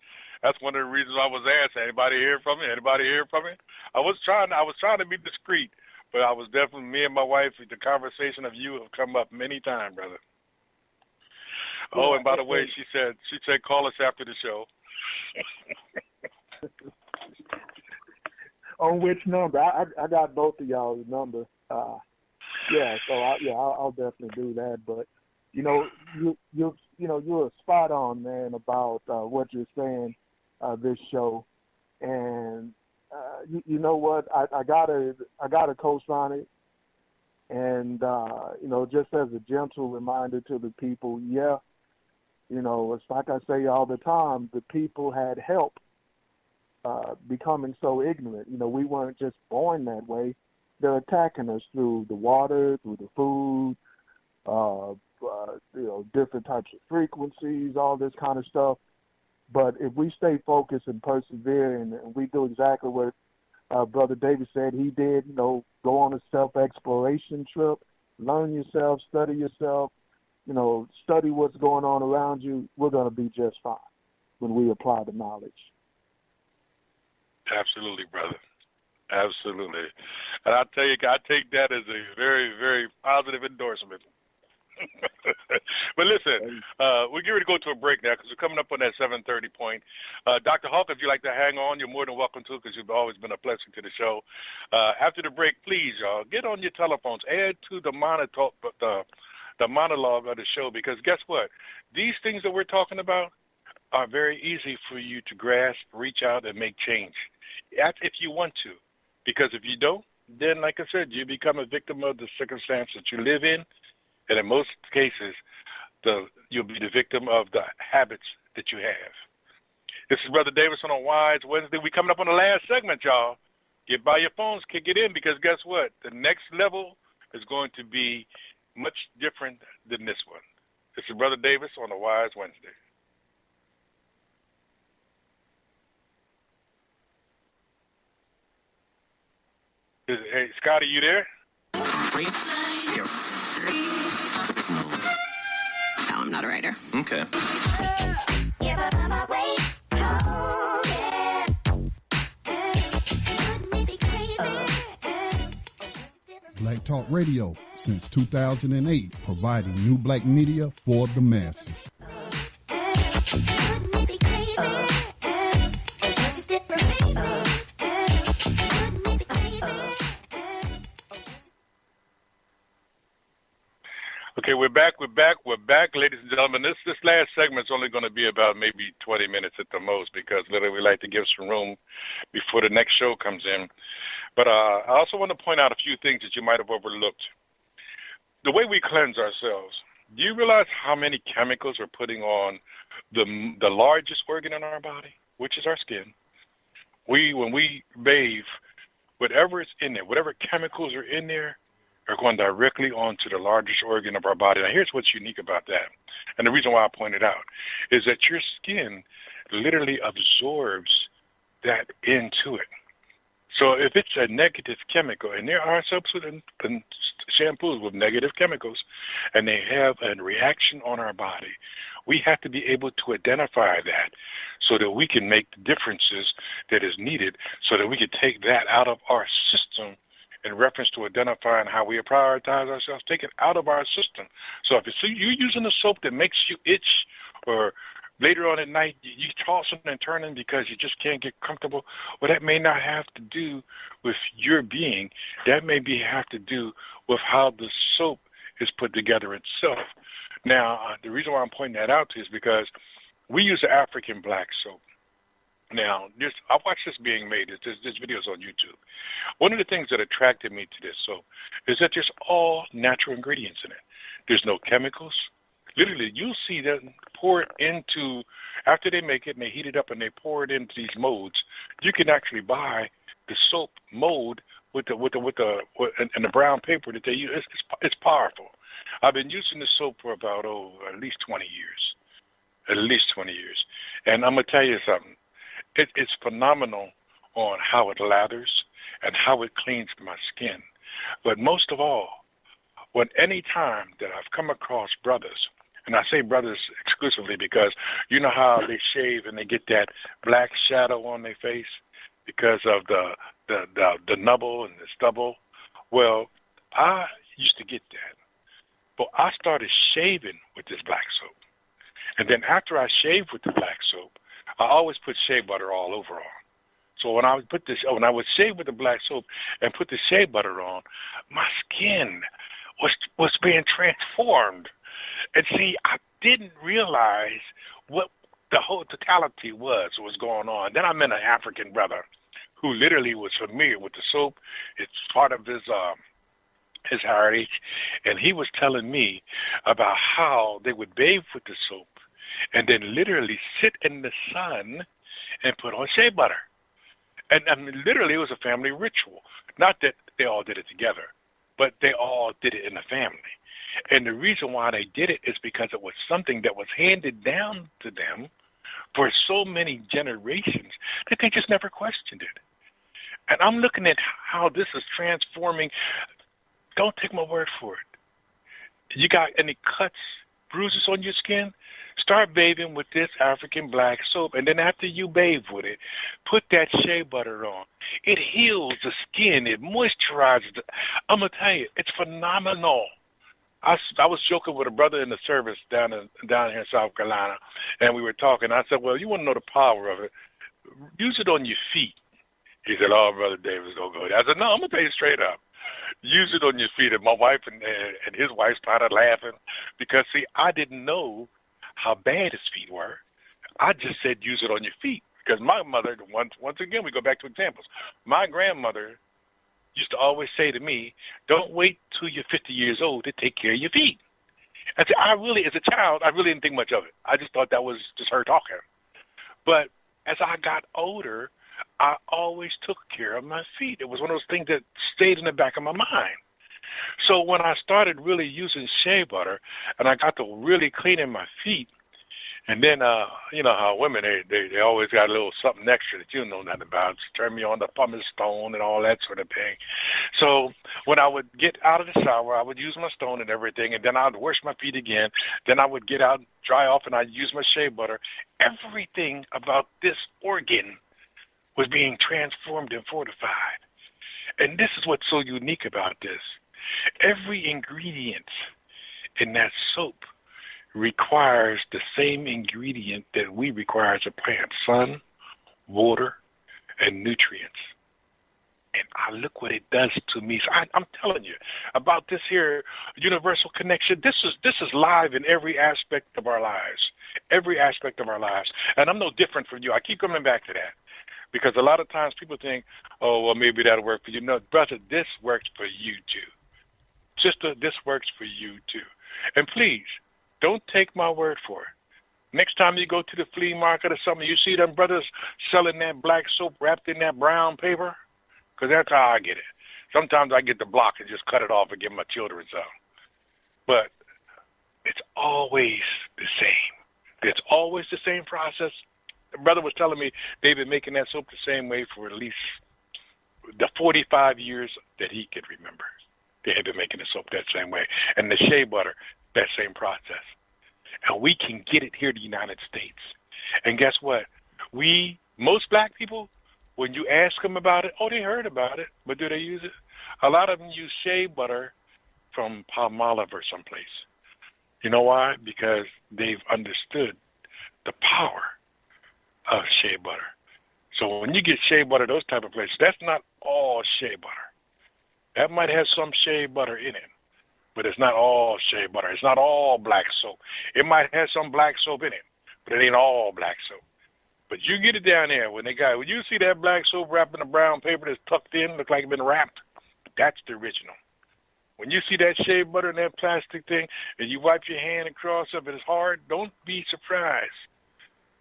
That's one of the reasons I was asked, anybody hear from me? Anybody hear from me? I was trying to be discreet, but I was definitely, me and my wife, the conversation of you have come up many times, brother. Oh, and by the way, she said, call us after the show. On which number? I got both of y'all's number. I'll definitely do that. But you're spot on, man, about what you're saying this show, and you know what? I gotta co-sign it, and just as a gentle reminder to the people, it's like I say all the time, the people had help becoming so ignorant. We weren't just born that way. They're attacking us through the water, through the food, different types of frequencies, all this kind of stuff. But if we stay focused and persevere, and we do exactly what Brother David said he did, go on a self-exploration trip, learn yourself, study yourself, study what's going on around you, we're going to be just fine when we apply the knowledge. Absolutely, brother. Absolutely. And I'll tell you, I take that as a very, very positive endorsement. But listen, we're getting ready to go to a break now because we're coming up on that 7:30 point. Dr. Hawk, if you'd like to hang on, you're more than welcome to because you've always been a blessing to the show. After the break, please, y'all, get on your telephones. Add to the monologue of the show because guess what? These things that we're talking about are very easy for you to grasp, reach out, and make change. If you want to. Because if you don't, then, like I said, you become a victim of the circumstance that you live in. And in most cases, you'll be the victim of the habits that you have. This is Brother Davidson on Wise Wednesday. We're coming up on the last segment, y'all. Get by your phones, kick it in, because guess what? The next level is going to be much different than this one. This is Brother Davis on the Wise Wednesday. Hey, Scott, are you there? No, I'm not a writer. Okay. Black Talk Radio since 2008, providing new black media for the masses. Okay, we're back, ladies and gentlemen. This last segment's only going to be about maybe 20 minutes at the most because literally we like to give some room before the next show comes in. But I also want to point out a few things that you might have overlooked. The way we cleanse ourselves. Do you realize how many chemicals we're putting on the largest organ in our body, which is our skin? When we bathe, whatever is in there, whatever chemicals are in there, are going directly onto the largest organ of our body. Now, here's what's unique about that. And the reason why I point it out is that your skin literally absorbs that into it. So if it's a negative chemical, and there are soaps and shampoos with negative chemicals, and they have a reaction on our body, we have to be able to identify that so that we can make the differences that is needed so that we can take that out of our system in reference to identifying how we prioritize ourselves, take it out of our system. So if you're using a soap that makes you itch or later on at night you tossing and turning because you just can't get comfortable, well, that may not have to do with your being. That may have to do with how the soap is put together itself. Now, the reason why I'm pointing that out is because we use the African black soap. Now, I watched this being made. This video's on YouTube. One of the things that attracted me to this soap is that there's all natural ingredients in it. There's no chemicals. Literally, you'll see them pour it into, after they make it and they heat it up and they pour it into these molds. You can actually buy the soap mold with the brown paper that they use. It's powerful. I've been using this soap for about at least 20 years. At least 20 years. And I'm going to tell you something. It's phenomenal on how it lathers and how it cleans my skin. But most of all, any time that I've come across brothers, and I say brothers exclusively because you know how they shave and they get that black shadow on their face because of the nubble and the stubble. Well, I used to get that. But I started shaving with this black soap. And then after I shaved with the black soap, I always put shea butter all over on. So when I would shave with the black soap and put the shea butter on, my skin was being transformed. And see, I didn't realize what the whole totality was going on. Then I met an African brother who literally was familiar with the soap. It's part of his heritage, and he was telling me about how they would bathe with the soap and then literally sit in the sun and put on shea butter. And I mean, literally, it was a family ritual. Not that they all did it together, but they all did it in the family. And the reason why they did it is because it was something that was handed down to them for so many generations that they just never questioned it. And I'm looking at how this is transforming. Don't take my word for it. You got any cuts, bruises on your skin? Start bathing with this African black soap, and then after you bathe with it, put that shea butter on. It heals the skin. It moisturizes it. I'm going to tell you, it's phenomenal. I was joking with a brother in the service down here in South Carolina, and we were talking. I said, well, you want to know the power of it? Use it on your feet. He said, oh, Brother Davis, don't go there. I said, no, I'm going to tell you straight up. Use it on your feet. And my wife and his wife started laughing because, see, I didn't know how bad his feet were. I just said use it on your feet because my mother, once again, we go back to examples. My grandmother used to always say to me, don't wait till you're 50 years old to take care of your feet. And as a child, I really didn't think much of it. I just thought that was just her talking. But as I got older, I always took care of my feet. It was one of those things that stayed in the back of my mind. So when I started really using shea butter and I got to really cleaning my feet, and then, you know how women, they always got a little something extra that you don't know nothing about. Just turn me on the pumice stone and all that sort of thing. So when I would get out of the shower, I would use my stone and everything, and then I would wash my feet again. Then I would get out, dry off, and I'd use my shea butter. Everything about this organ was being transformed and fortified. And this is what's so unique about this. Every ingredient in that soap requires the same ingredient that we require as a plant: sun, water, and nutrients. And I look what it does to me. So I'm telling you about this here universal connection. This is live in every aspect of our lives. Every aspect of our lives. And I'm no different from you. I keep coming back to that. Because a lot of times people think, oh, well, maybe that'll work for you. No, brother, this works for you too. Sister, this works for you too. And please, don't take my word for it. Next time you go to the flea market or something, you see them brothers selling that black soap wrapped in that brown paper, because that's how I get it. Sometimes I get the block and just cut it off and give my children some. But it's always the same. It's always the same process. The brother was telling me they've been making that soap the same way for at least the 45 years that he could remember. They had been making the soap that same way. And the shea butter, that same process. And we can get it here in the United States. And guess what? Most black people, when you ask them about it, oh, they heard about it, but do they use it? A lot of them use shea butter from Palmolive or someplace. You know why? Because they've understood the power of shea butter. So when you get shea butter, those type of places, that's not all shea butter. That might have some shea butter in it, but it's not all shea butter. It's not all black soap. It might have some black soap in it, but it ain't all black soap. But you get it down there when you see that black soap wrapped in a brown paper that's tucked in, look like it's been wrapped, that's the original. When you see that shea butter in that plastic thing and you wipe your hand across it, it's hard, don't be surprised.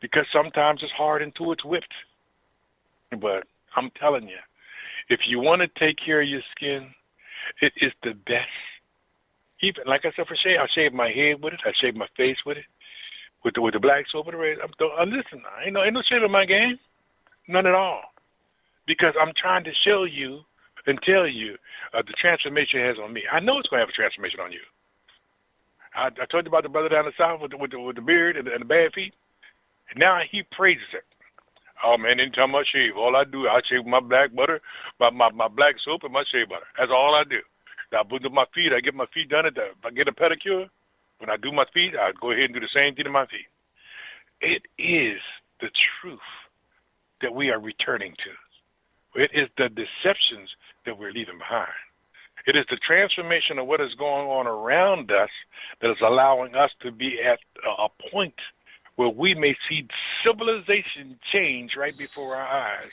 Because sometimes it's hard until it's whipped. But I'm telling you, if you want to take care of your skin, it is the best. Even, like I said, for shave, I shave my head with it. I shave my face with it. With the black soap and the red. Listen, ain't no shame in my game. None at all. Because I'm trying to show you and tell you the transformation it has on me. I know it's going to have a transformation on you. I told you about the brother down the south with the beard and the bad feet. And now he praises it. Oh, man, anytime I shave, all I do, I shave my black butter, my black soap, and my shea butter. That's all I do. I put up my feet. I get my feet done. If I get a pedicure, when I do my feet, I go ahead and do the same thing to my feet. It is the truth that we are returning to. It is the deceptions that we're leaving behind. It is the transformation of what is going on around us that is allowing us to be at a point where we may see civilization change right before our eyes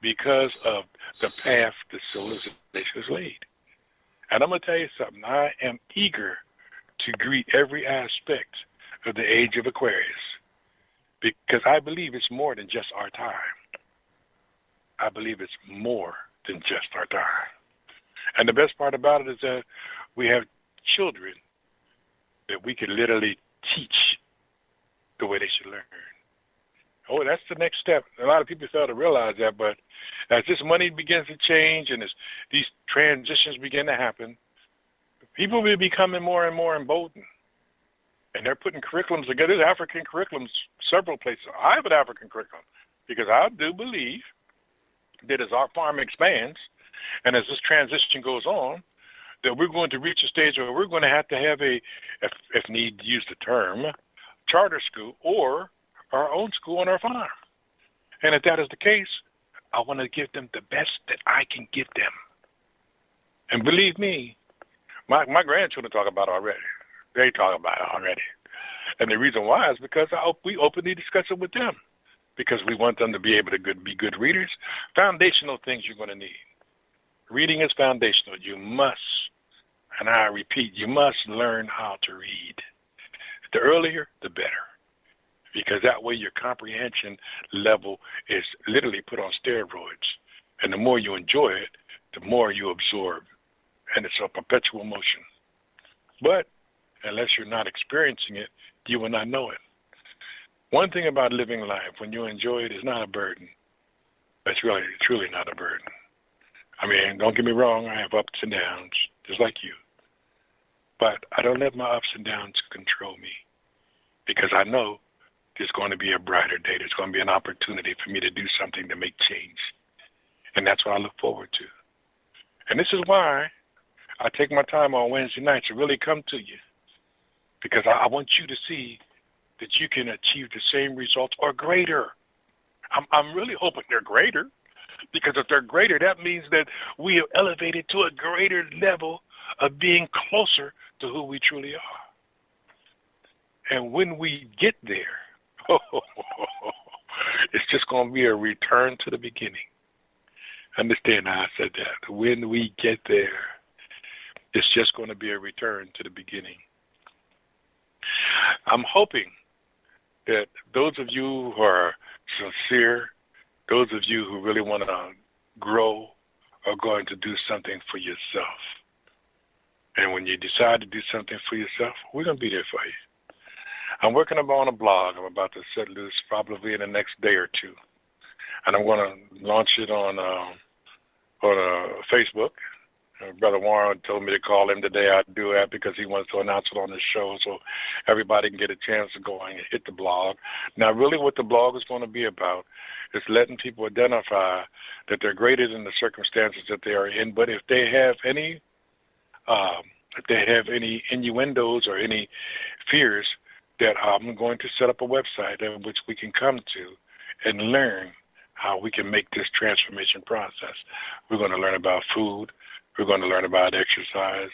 because of the path that civilization has laid. And I'm going to tell you something. I am eager to greet every aspect of the age of Aquarius because I believe it's more than just our time. I believe it's more than just our time. And the best part about it is that we have children that we can literally teach the way they should learn. Oh, that's the next step. A lot of people fail to realize that, but as this money begins to change and as these transitions begin to happen, people will be becoming more and more emboldened. And they're putting curriculums together. There's African curriculums several places. I have an African curriculum because I do believe that as our farm expands and as this transition goes on, that we're going to reach a stage where we're going to have a, if need to use the term, charter school or our own school on our farm. And if that is the case, I want to give them the best that I can give them. And believe me, my grandchildren talk about it already. They talk about it already. And the reason why is because we openly discuss it with them because we want them to be able to be good readers. Foundational things you're going to need. Reading is foundational. You must, and I repeat, you must learn how to read. The earlier, the better. Because that way your comprehension level is literally put on steroids. And the more you enjoy it, the more you absorb. And it's a perpetual motion. But unless you're not experiencing it, you will not know it. One thing about living life, when you enjoy it, is not a burden. It's really, truly not a burden. I mean, don't get me wrong, I have ups and downs, just like you. But I don't let my ups and downs control me because I know there's going to be a brighter day. There's going to be an opportunity for me to do something to make change. And that's what I look forward to. And this is why I take my time on Wednesday nights to really come to you because I want you to see that you can achieve the same results or greater. I'm really hoping they're greater because if they're greater, that means that we have elevated to a greater level of being closer to who we truly are. And when we get there, it's just going to be a return to the beginning. Understand how I said that. When we get there, it's just going to be a return to the beginning. I'm hoping that those of you who are sincere, those of you who really want to grow, are going to do something for yourself. And when you decide to do something for yourself, we're going to be there for you. I'm working on a blog I'm about to set loose probably in the next day or two. And I'm going to launch it on Facebook. Brother Warren told me to call him today. I'd do that because he wants to announce it on the show so everybody can get a chance to go and hit the blog. Now, really what the blog is going to be about is letting people identify that they're greater than the circumstances that they are in. But if they have any innuendos or any fears, that I'm going to set up a website in which we can come to and learn how we can make this transformation process. We're going to learn about food. We're going to learn about exercise.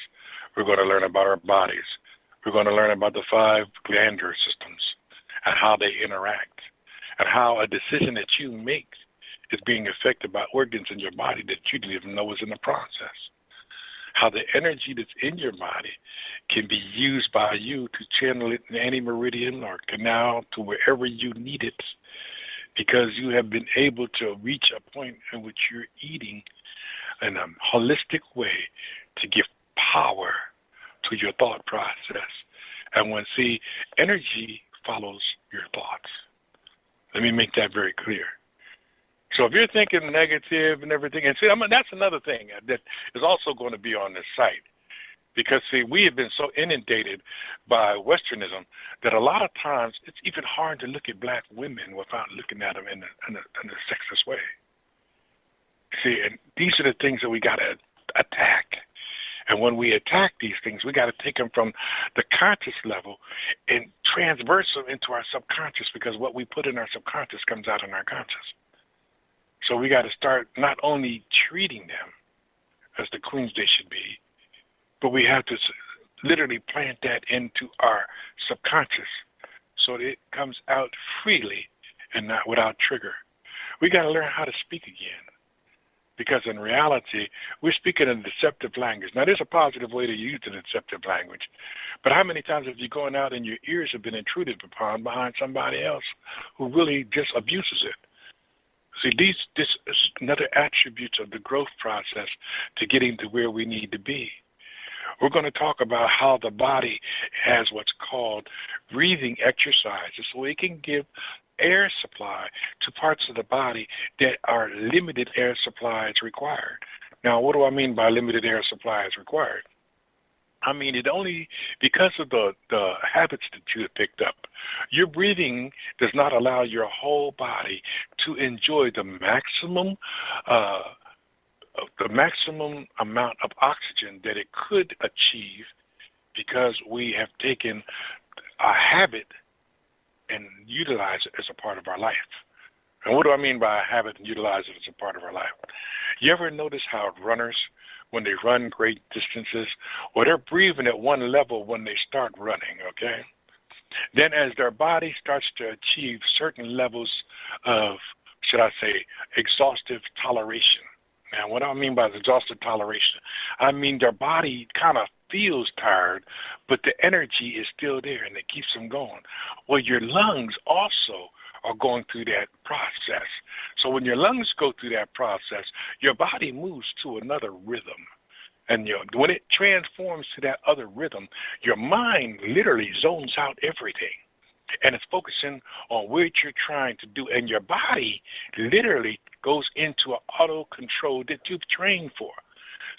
We're going to learn about our bodies. We're going to learn about the 5 glandular systems and how they interact and how a decision that you make is being affected by organs in your body that you didn't even know was in the process. how the energy that's in your body can be used by you to channel it in any meridian or canal to wherever you need it, because you have been able to reach a point in which you're eating in a holistic way to give power to your thought process. And energy follows your thoughts. Let me make that very clear. So if you're thinking negative and everything, and that's another thing that is also going to be on this site. Because, we have been so inundated by Westernism that a lot of times it's even hard to look at black women without looking at them in a sexist way. And these are the things that we got to attack. And when we attack these things, we got to take them from the conscious level and transverse them into our subconscious, because what we put in our subconscious comes out in our conscious. So we got to start not only treating them as the queens they should be, but we have to literally plant that into our subconscious so that it comes out freely and not without trigger. We got to learn how to speak again, because in reality, we're speaking a deceptive language. Now, there's a positive way to use the deceptive language, but how many times have you gone out and your ears have been intruded upon behind somebody else who really just abuses it? See, this is another attribute of the growth process to getting to where we need to be. We're going to talk about how the body has what's called breathing exercises, so it can give air supply to parts of the body that are limited air supply is required. Now, what do I mean by limited air supply is required? I mean, it only because of the habits that you have picked up. Your breathing does not allow your whole body to enjoy the maximum amount of oxygen that it could achieve, because we have taken a habit and utilize it as a part of our life. And what do I mean by a habit and utilize it as a part of our life? You ever notice how runners, when they run great distances, or they're breathing at one level when they start running, okay? Then as their body starts to achieve certain levels of, should I say, exhaustive toleration. Now, what I mean by exhaustive toleration, I mean their body kind of feels tired, but the energy is still there and it keeps them going. Well, your lungs also are going through that process. So when your lungs go through that process, your body moves to another rhythm. And when it transforms to that other rhythm, your mind literally zones out everything. And it's focusing on what you're trying to do. And your body literally goes into an auto control that you've trained for.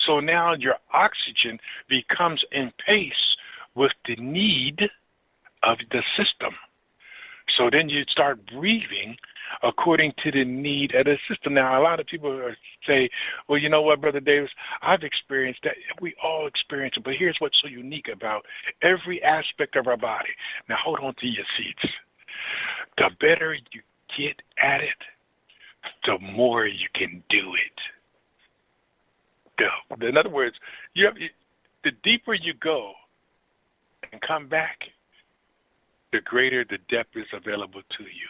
So now your oxygen becomes in pace with the need of the system. So then you start breathing according to the need of the system. Now, a lot of people say, well, you know what, Brother Davis, I've experienced that. We all experience it, but here's what's so unique about every aspect of our body. Now, hold on to your seats. The better you get at it, the more you can do it. In other words, the deeper you go and come back, the greater the depth is available to you.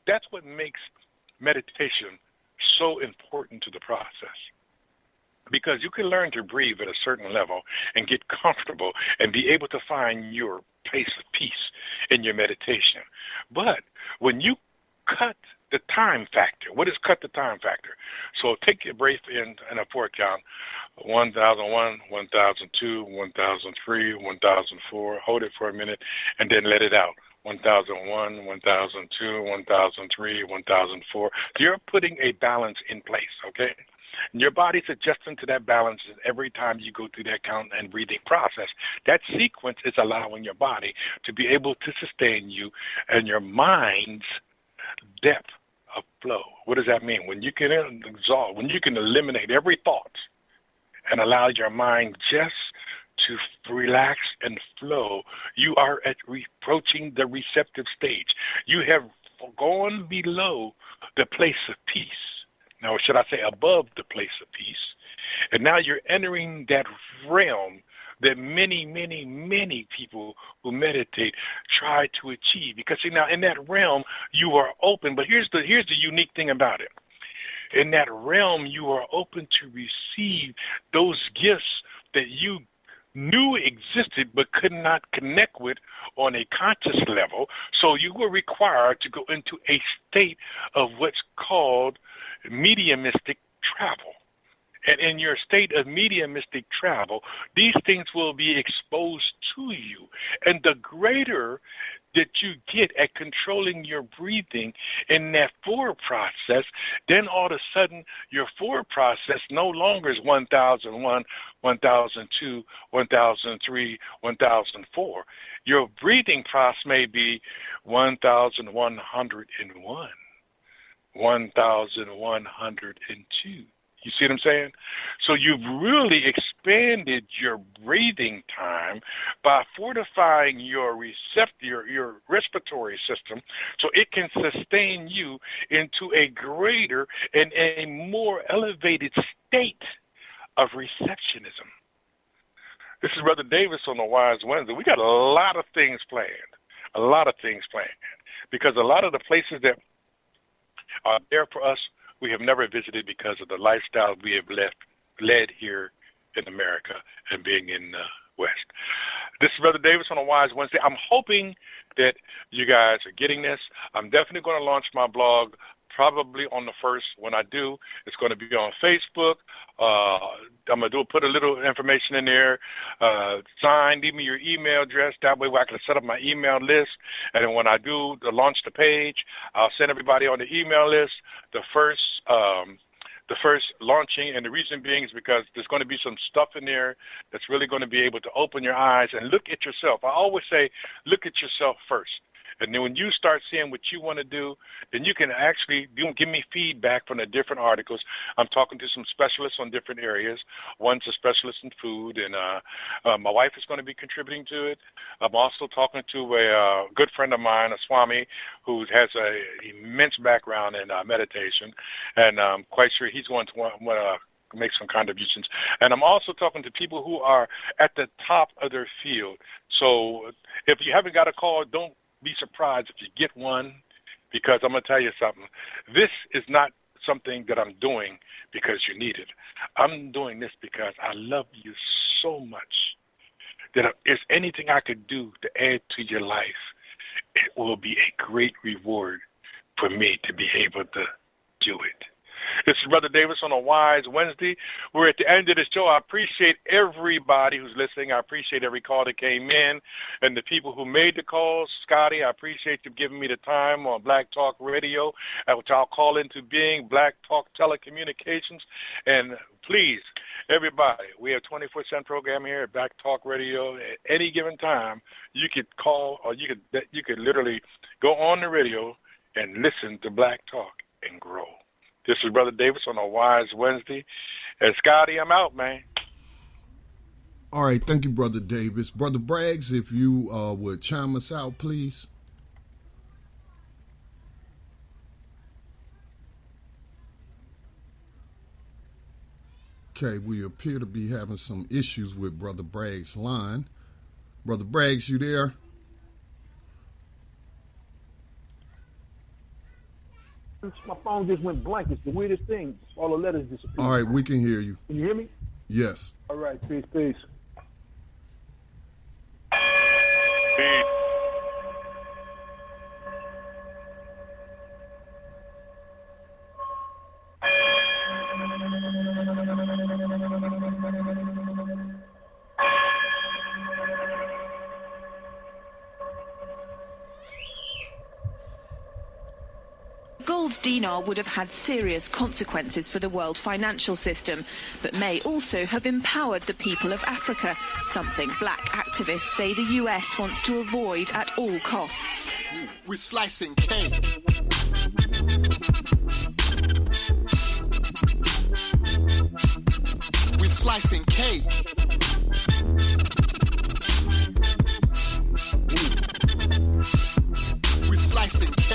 That's what makes meditation so important to the process. Because you can learn to breathe at a certain level and get comfortable and be able to find your place of peace in your meditation. But when you cut the time factor, what is cut the time factor? So take your breath in a 4 count, 1001, 1002, 1003, 1004, hold it for a minute, and then let it out. 1001, 1002, 1003, 1004. You're putting a balance in place, okay? And your body's adjusting to that balance every time you go through that count and breathing process. That sequence is allowing your body to be able to sustain you and your mind's depth of flow. What does that mean? When you can exalt, when you can eliminate every thought and allow your mind just to relax and flow, you are approaching the receptive stage. You have gone below the place of peace. Now, should I say above the place of peace? And now you're entering that realm that many, many, many people who meditate try to achieve. Because, see, now in that realm, you are open. But here's the unique thing about it. In that realm, you are open to receive those gifts that you knew existed but could not connect with on a conscious level. So you were required to go into a state of what's called mediumistic travel. And in your state of mediumistic travel, these things will be exposed to you. And the greater that you get at controlling your breathing in that forward process, then all of a sudden your forward process no longer is 1001, 1002, 1003, 1004. Your breathing process may be 1101, 1102. You see what I'm saying? So you've really expanded your breathing time by fortifying your respiratory system so it can sustain you into a greater and a more elevated state of receptionism. This is Brother Davis on the Wise Wednesday. We got a lot of things planned, because a lot of the places that are there for us, we have never visited because of the lifestyle we have led here in America and being in the West. This is Brother Davis on a Wise Wednesday. I'm hoping that you guys are getting this. I'm definitely going to launch my blog probably on the 1st. When I do, it's going to be on Facebook. I'm going to put a little information in there. Leave me your email address. That way I can set up my email list. And then when I do launch the page, I'll send everybody on the email list the first launching. And the reason being is because there's going to be some stuff in there that's really going to be able to open your eyes and look at yourself. I always say, look at yourself first. And then when you start seeing what you want to do, then you can actually give me feedback from the different articles. I'm talking to some specialists on different areas. One's a specialist in food, and my wife is going to be contributing to it. I'm also talking to a good friend of mine, a Swami, who has an immense background in meditation, and I'm quite sure he's going to want to make some contributions. And I'm also talking to people who are at the top of their field. So if you haven't got a call, don't be surprised if you get one, because I'm going to tell you something. This is not something that I'm doing because you need it. I'm doing this because I love you so much that if there's anything I could do to add to your life, it will be a great reward for me to be able to do it. This is Brother Davis on a Wise Wednesday. We're at the end of the show. I appreciate everybody who's listening. I appreciate every call that came in and the people who made the calls. Scotty, I appreciate you giving me the time on Black Talk Radio, which I'll call into being Black Talk Telecommunications. And please, everybody, we have 24/7 program here at Black Talk Radio. At any given time, you could call, or you could literally go on the radio and listen to Black Talk and grow. This is Brother Davis on a Wise Wednesday. And Scotty, I'm out, man. All right, thank you, Brother Davis. Brother Braggs, if you would chime us out, please. Okay, we appear to be having some issues with Brother Braggs' line. Brother Braggs, you there? My phone just went blank. It's the weirdest thing. All the letters disappeared. All right, we can hear you. Can you hear me? Yes. All right, peace, peace. Peace. Gold dinar would have had serious consequences for the world financial system, but may also have empowered the people of Africa, something black activists say the US wants to avoid at all costs. We're slicing cake. We're slicing cake. We're slicing cake.